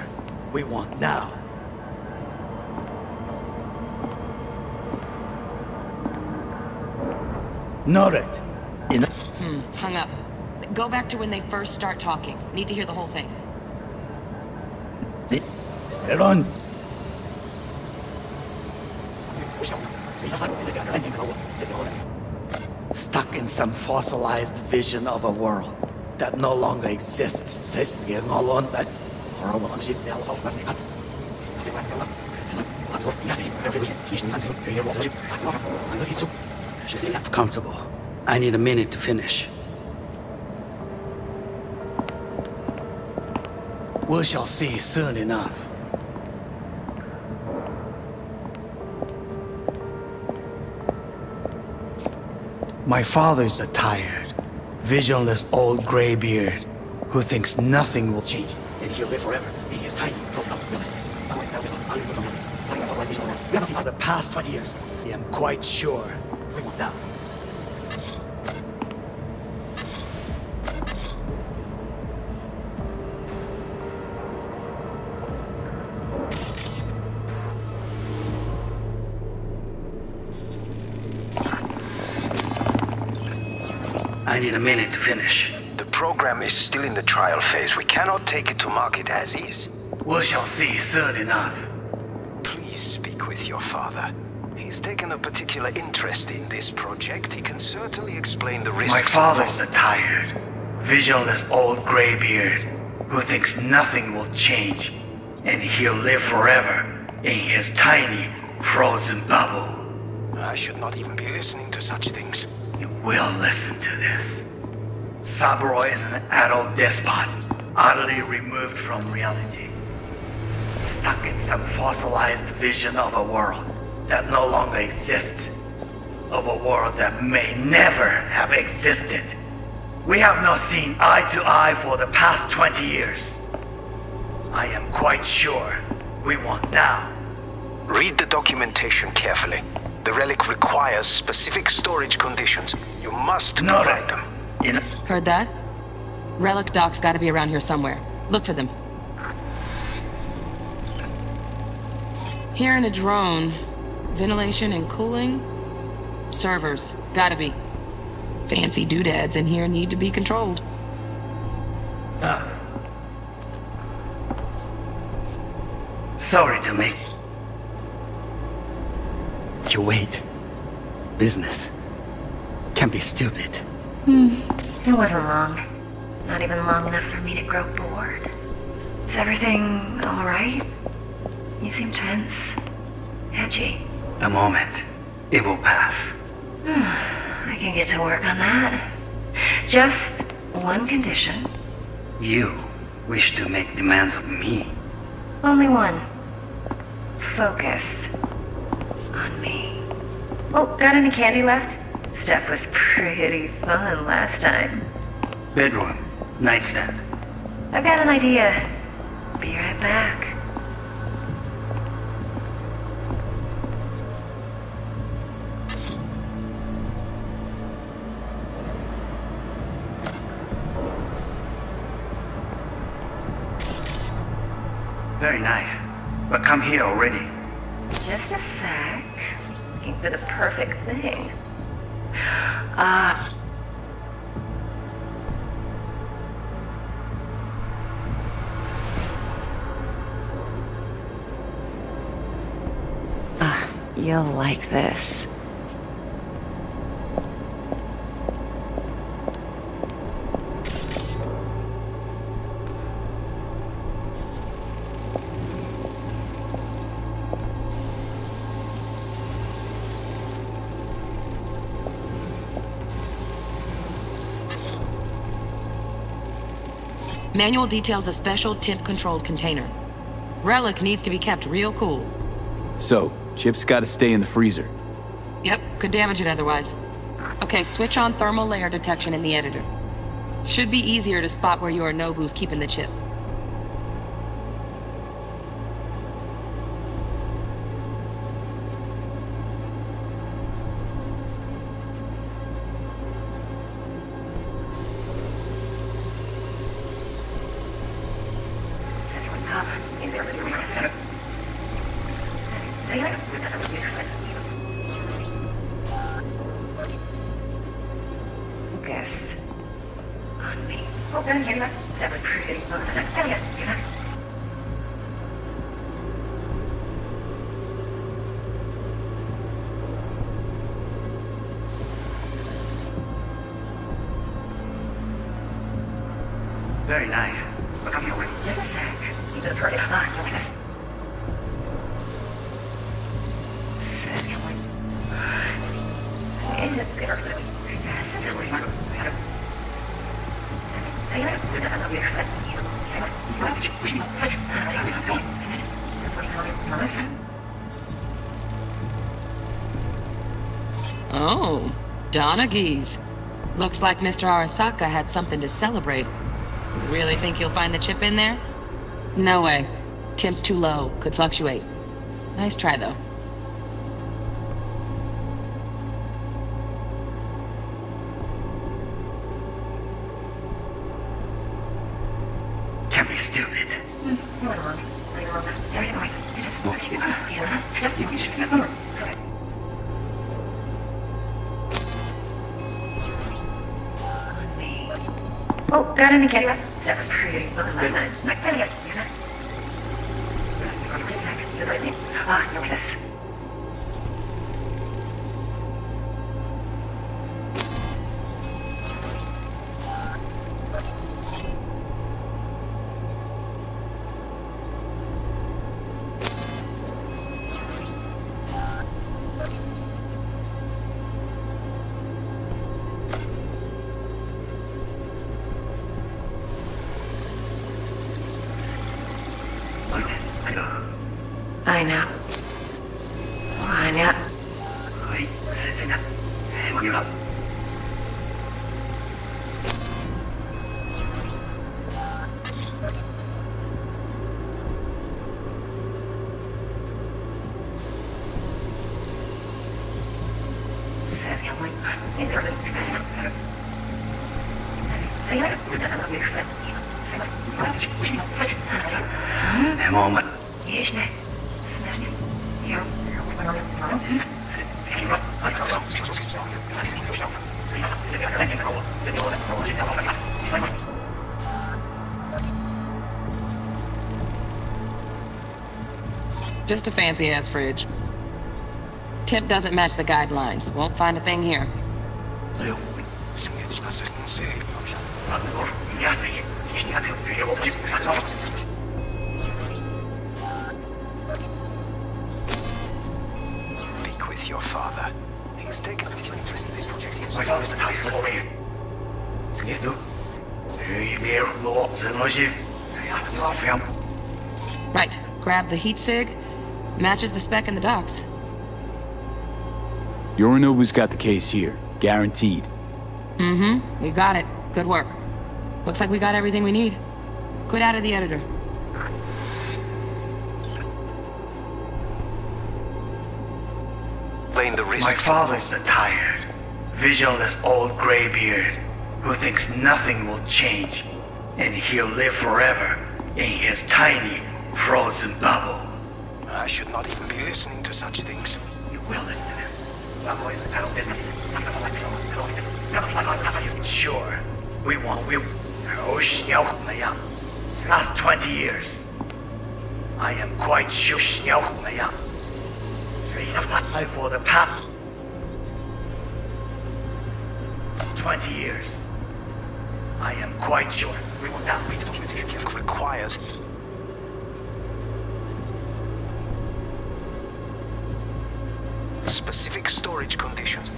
we won't now. Noted. Hung up. Go back to when they first start talking. Need to hear the whole thing. Head on. Stuck in some fossilized vision of a world that no longer exists. Comfortable. I need a minute to finish. We shall see soon enough. My father's a tired, visionless old graybeard who thinks nothing will change, and he'll live forever in his tiny, frozen up realities. Of the past 20 years, I am quite sure we will now. I need a minute to finish. The program is still in the trial phase. We cannot take it to market as is. We shall see soon enough. Please speak with your father. He's taken a particular interest in this project. He can certainly explain the risks. My father's a tired, visionless old graybeard who thinks nothing will change, and he'll live forever in his tiny, frozen bubble. I should not even be listening to such things. You will listen to this. Saburo is an adult despot, utterly removed from reality. Stuck in some fossilized vision of a world that no longer exists. Of a world that may never have existed. We have not seen eye to eye for the past 20 years. I am quite sure we won't now. Read the documentation carefully. The relic requires specific storage conditions. You must provide them. Heard that? Relic docks gotta be around here somewhere. Look for them. Here in a drone. Ventilation and cooling? Servers. Gotta be. Fancy doodads in here need to be controlled. Sorry to make you wait. Business can be stupid. It wasn't long. Not even long enough for me to grow bored. Is everything all right? You seem tense. Edgy. A moment. It will pass. I can get to work on that. Just one condition. You wish to make demands of me. Only one. Focus on me. Oh, got any candy left? Stuff was pretty fun last time. Bedroom. Nightstand. I've got an idea. Be right back. Very nice. But come here already. Just a sec. Looking for the perfect thing. You'll like this. Manual details a special temp-controlled container. Relic needs to be kept real cool. So, Chip's gotta stay in the freezer. Yep, could damage it otherwise. Okay, switch on thermal layer detection in the editor. Should be easier to spot where Yorinobu's keeping the chip. Focus on me. Oh, that was pretty fun. Very nice. Just a sec. You better hurry up. Oh, Donaghy's. Looks like Mr. Arasaka had something to celebrate. Really think you'll find the chip in there? No way. Temp's too low. Could fluctuate. Nice try, though. Can't be stupid. Oh, got any cake? That's pretty fun last night. Ah, look at this. I know. I know. Wait, sit in. When you're up. Moment. Just a fancy-ass fridge. Tip doesn't match the guidelines. Won't find a thing here. Speak with your father. He's taken a particular interest in this project. My father's the tightest over here. Right. Grab the heat sig. Matches the spec in the docks. Yorinobu's got the case here. Guaranteed. Mm-hmm. We got it. Good work. Looks like we got everything we need. Quit out of the editor. My father's a tired, visionless old graybeard who thinks nothing will change, and he'll live forever in his tiny, frozen bubble. I should not even be listening to such things. You will listen to this. Sure, we won't. Last 20 years, I am quite sure. I for the past 20 years, I am quite sure we will not be requires. Specific storage conditions.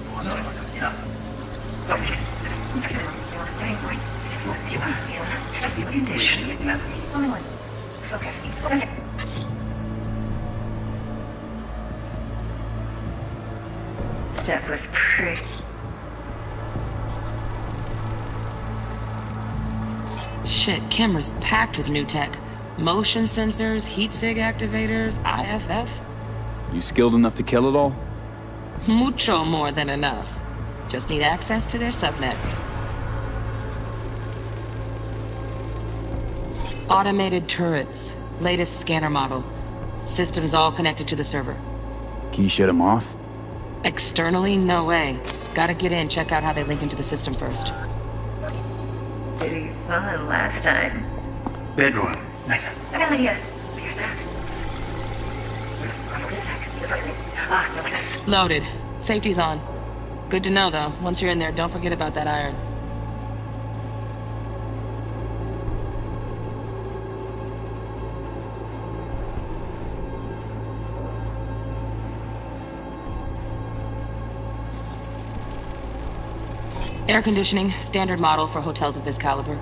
That was pretty. Shit, camera's packed with new tech. Motion sensors, heat sig activators, IFF. You skilled enough to kill it all? Mucho more than enough. Just need access to their subnet. Automated turrets. Latest scanner model. Systems all connected to the server. Can you shut them off? Externally, no way. Gotta get in, check out how they link into the system first. Pretty fun last time. Bedroom. Nice. I got an idea. Loaded. Safety's on. Good to know, though. Once you're in there, don't forget about that iron. Air conditioning, standard model for hotels of this caliber.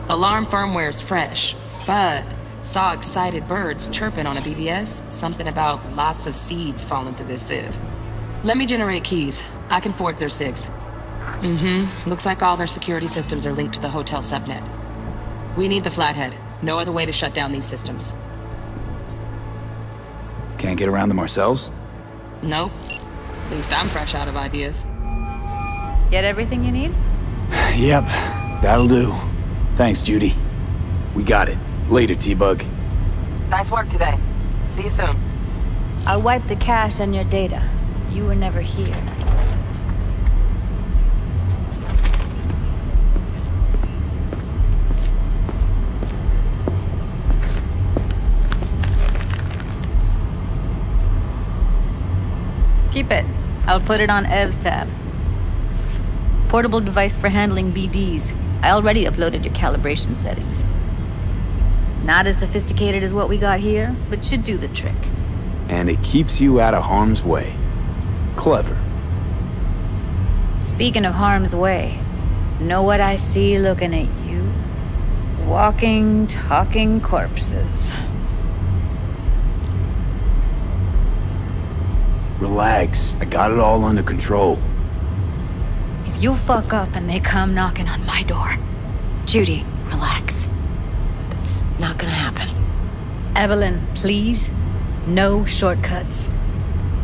Alarm firmware's fresh, but saw excited birds chirping on a BBS. Something about lots of seeds falling to this sieve. Let me generate keys. I can forge their SIGs. Looks like all their security systems are linked to the hotel subnet. We need the Flathead. No other way to shut down these systems. Can't get around them ourselves? Nope. At least I'm fresh out of ideas. Get everything you need? Yep, that'll do. Thanks, Judy. We got it. Later, T-Bug. Nice work today. See you soon. I'll wipe the cache on your data. You were never here. Keep it. I'll put it on Ev's tab. Portable device for handling BDs. I already uploaded your calibration settings. Not as sophisticated as what we got here, but should do the trick. And it keeps you out of harm's way. Clever. Speaking of harm's way, know what I see looking at you? Walking, talking corpses. Relax. I got it all under control. If you fuck up and they come knocking on my door... Judy, relax. That's not gonna happen. Evelyn, please. No shortcuts.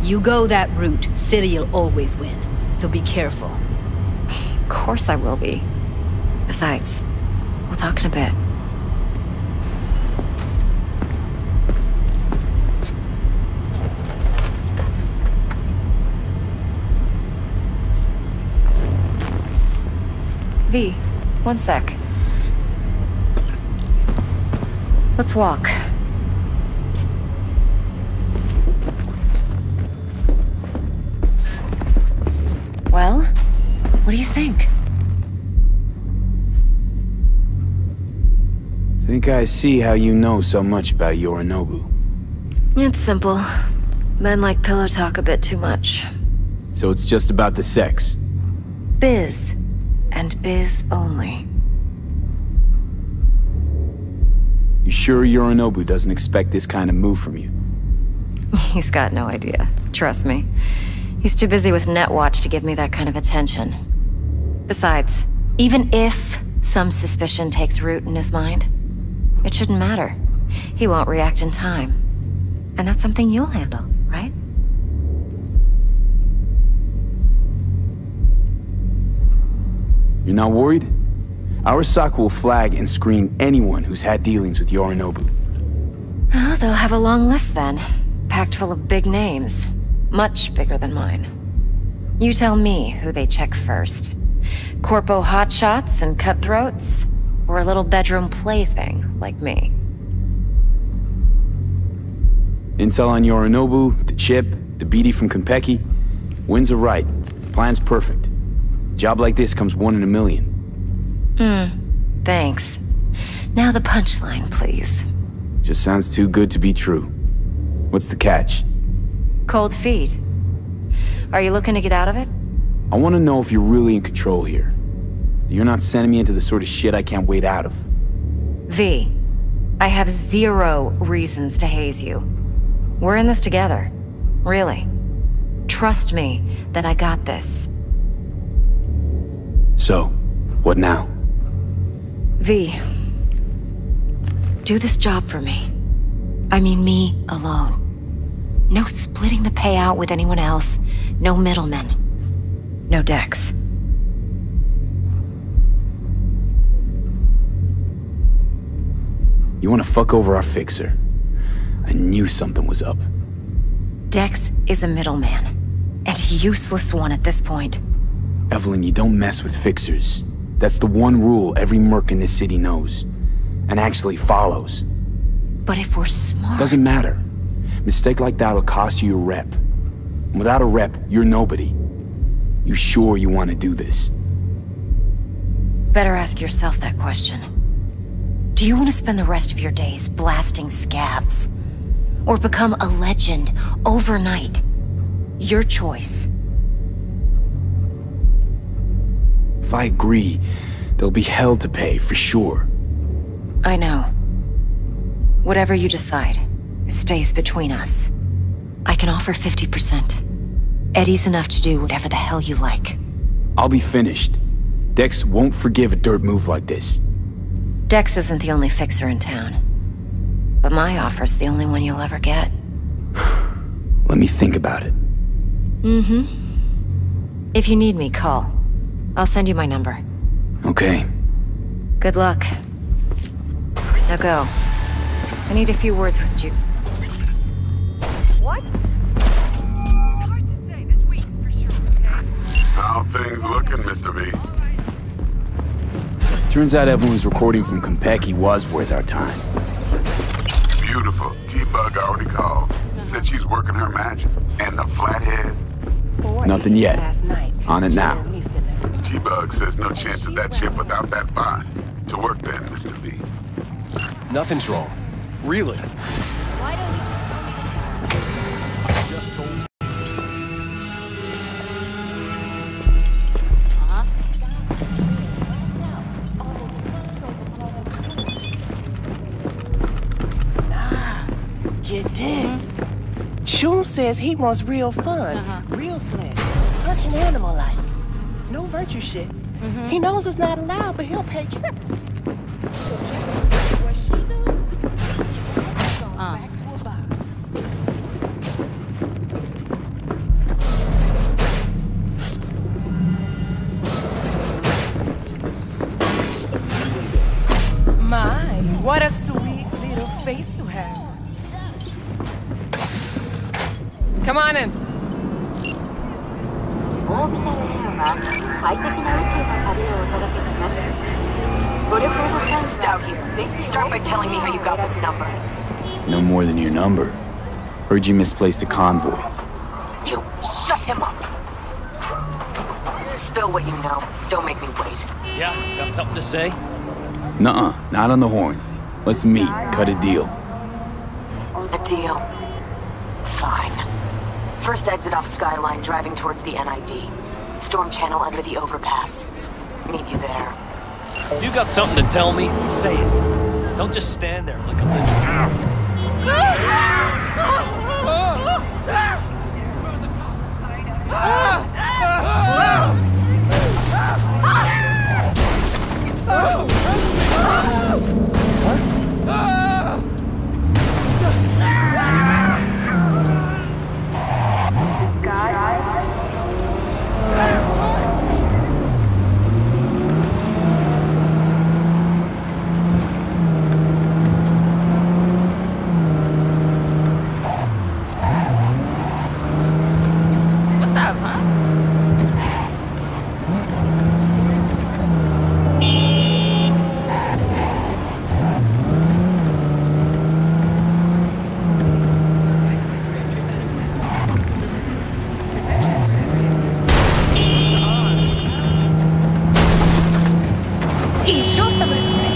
You go that route, City'll always win. So be careful. Of course I will be. Besides, we'll talk in a bit. V, one sec. Let's walk. Well, what do you think? Think I see how you know so much about Yorinobu. It's simple. Men like pillow talk a bit too much. So it's just about the sex? Biz. And biz only. You sure Yorinobu doesn't expect this kind of move from you? He's got no idea. Trust me. He's too busy with Netwatch to give me that kind of attention. Besides, even if some suspicion takes root in his mind, it shouldn't matter. He won't react in time. And that's something you'll handle, right? You're not worried? Arasaka will flag and screen anyone who's had dealings with Yorinobu. Oh, they'll have a long list then. Packed full of big names. Much bigger than mine. You tell me who they check first. Corpo hotshots and cutthroats? Or a little bedroom plaything like me? Intel on Yorinobu, the chip, the BD from Konpeki. Winds are right. Plan's perfect. Job like this comes 1 in a million. Thanks. Now the punchline, please. Just sounds too good to be true. What's the catch? Cold feet. Are you looking to get out of it? I want to know if you're really in control here. You're not sending me into the sort of shit I can't wait out of. V, I have 0 reasons to haze you. We're in this together. Really. Trust me that I got this. So, what now? V, do this job for me. I mean me alone. No splitting the payout with anyone else. No middlemen. No decks. You want to fuck over our fixer? I knew something was up. Dex is a middleman, and a useless one at this point. Evelyn, you don't mess with fixers. That's the one rule every merc in this city knows, and actually follows. But if we're smart... Doesn't matter. Mistake like that'll cost you your rep. And without a rep, you're nobody. You sure you want to do this? Better ask yourself that question. Do you want to spend the rest of your days blasting scabs? Or become a legend overnight? Your choice. If I agree, there'll be hell to pay, for sure. I know. Whatever you decide, it stays between us. I can offer 50%. Eddie's enough to do whatever the hell you like. I'll be finished. Dex won't forgive a dirt move like this. Dex isn't the only fixer in town. But my offer's the only one you'll ever get. Let me think about it. Mm-hmm. If you need me, call. I'll send you my number. Okay. Good luck. Now go. I need a few words with Jude. What? Hard to say this week for sure, okay? How things looking, Mr. V? Turns out Evelyn's recording from Compeki was worth our time. Beautiful. T-Bug already called. Said she's working her magic. And the flathead. Nothing yet. On it now. T-Bug says no chance of that ship without that bot. To work then, Mr. V. Nothing's wrong. Really? Just told you. Get this. Shum says he wants real fun, real flesh, punch an animal like. No virtue shit. He knows it's not allowed, but he'll pay triple. What she do? Back to a bar. My, what a sweet little face you have. Come on in. Stout here. Start by telling me how you got this number. No more than your number. Heard you misplaced a convoy. You shut him up. Spill what you know. Don't make me wait. Yeah, got something to say? Nuh-uh, not on the horn. Let's meet, cut a deal. A deal? Fine. First exit off Skyline, driving towards the NID. Storm channel under the overpass. Meet you there. You got something to tell me? Say it. Don't just stand there like a little... What's up, huh? Hey, show some respect.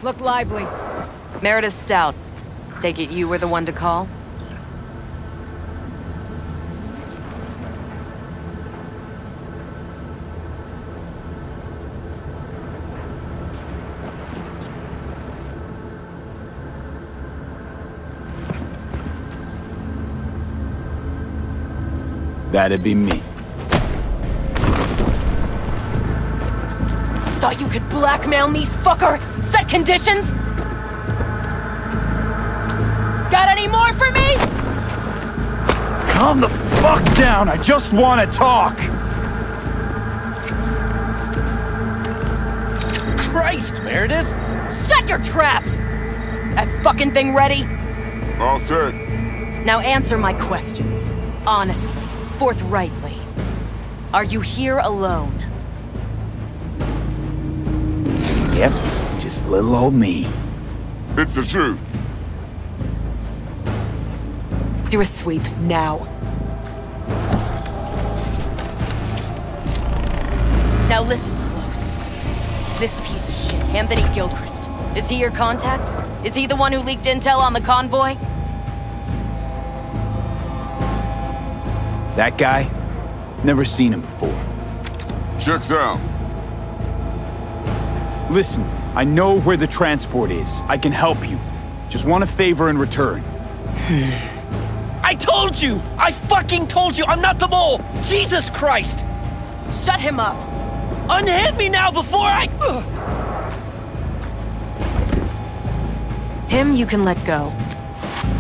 Look lively. Meredith Stout. Take it you were the one to call? That'd be me. Thought you could blackmail me, fucker? Set conditions? Got any more for me? Calm the fuck down, I just want to talk! Christ, Meredith! Shut your trap! That fucking thing ready? All set. Now answer my questions. Honestly, forthrightly. Are you here alone? Yep, just little old me. It's the truth. Do a sweep, now. Now listen close. This piece of shit, Anthony Gilchrist. Is he your contact? Is he the one who leaked intel on the convoy? That guy? Never seen him before. Checks out. Listen, I know where the transport is. I can help you. Just want a favor in return. I told you! I fucking told you! I'm not the mole! Jesus Christ! Shut him up! Unhand me now before I... Him you can let go.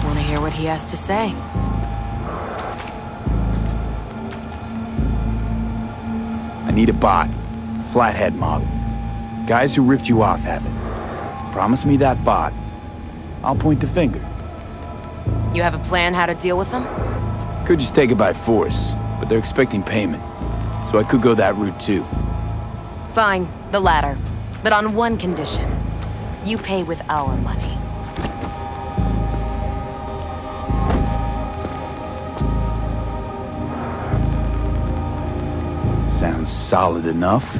Wanna hear what he has to say? I need a bot. Flathead model. Guys who ripped you off have it. Promise me that bot. I'll point the finger. You have a plan how to deal with them? Could just take it by force, but they're expecting payment. So I could go that route too. Fine, the latter. But on one condition. You pay with our money. Sounds solid enough.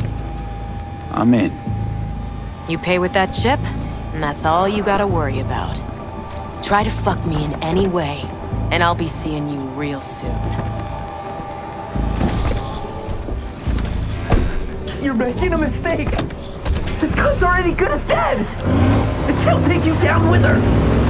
I'm in. You pay with that chip, and that's all you gotta worry about. Try to fuck me in any way, and I'll be seeing you real soon. You're making a mistake! This cunt's already good as dead! And she'll take you down with her!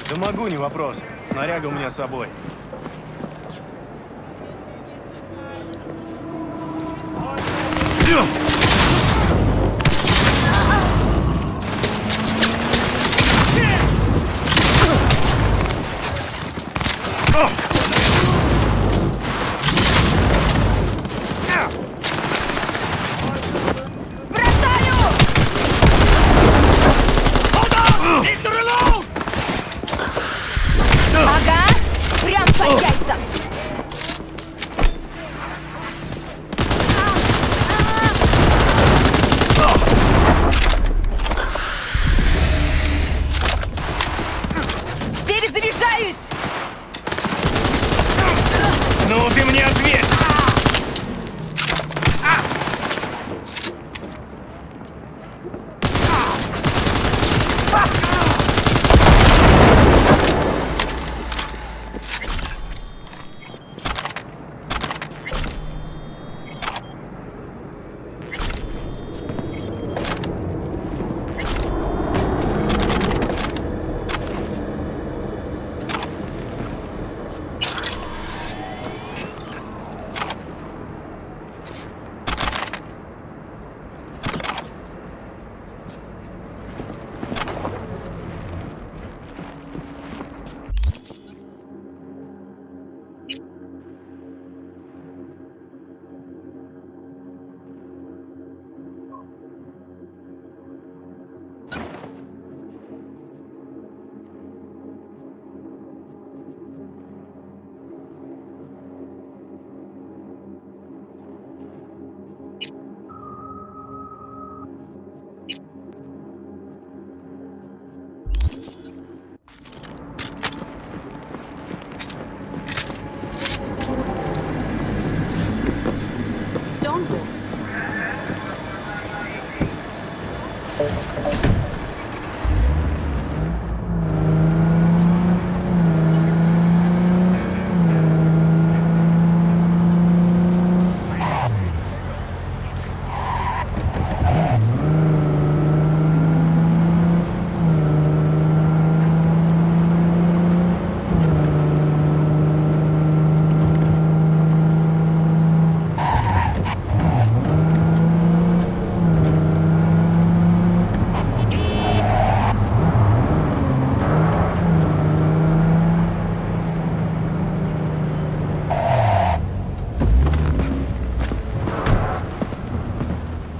Да могу, не вопрос. Снаряга у меня с собой. my gates up! Перезаряжаюсь! Ну ты мне ответь!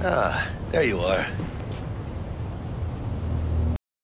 Ah, there you are.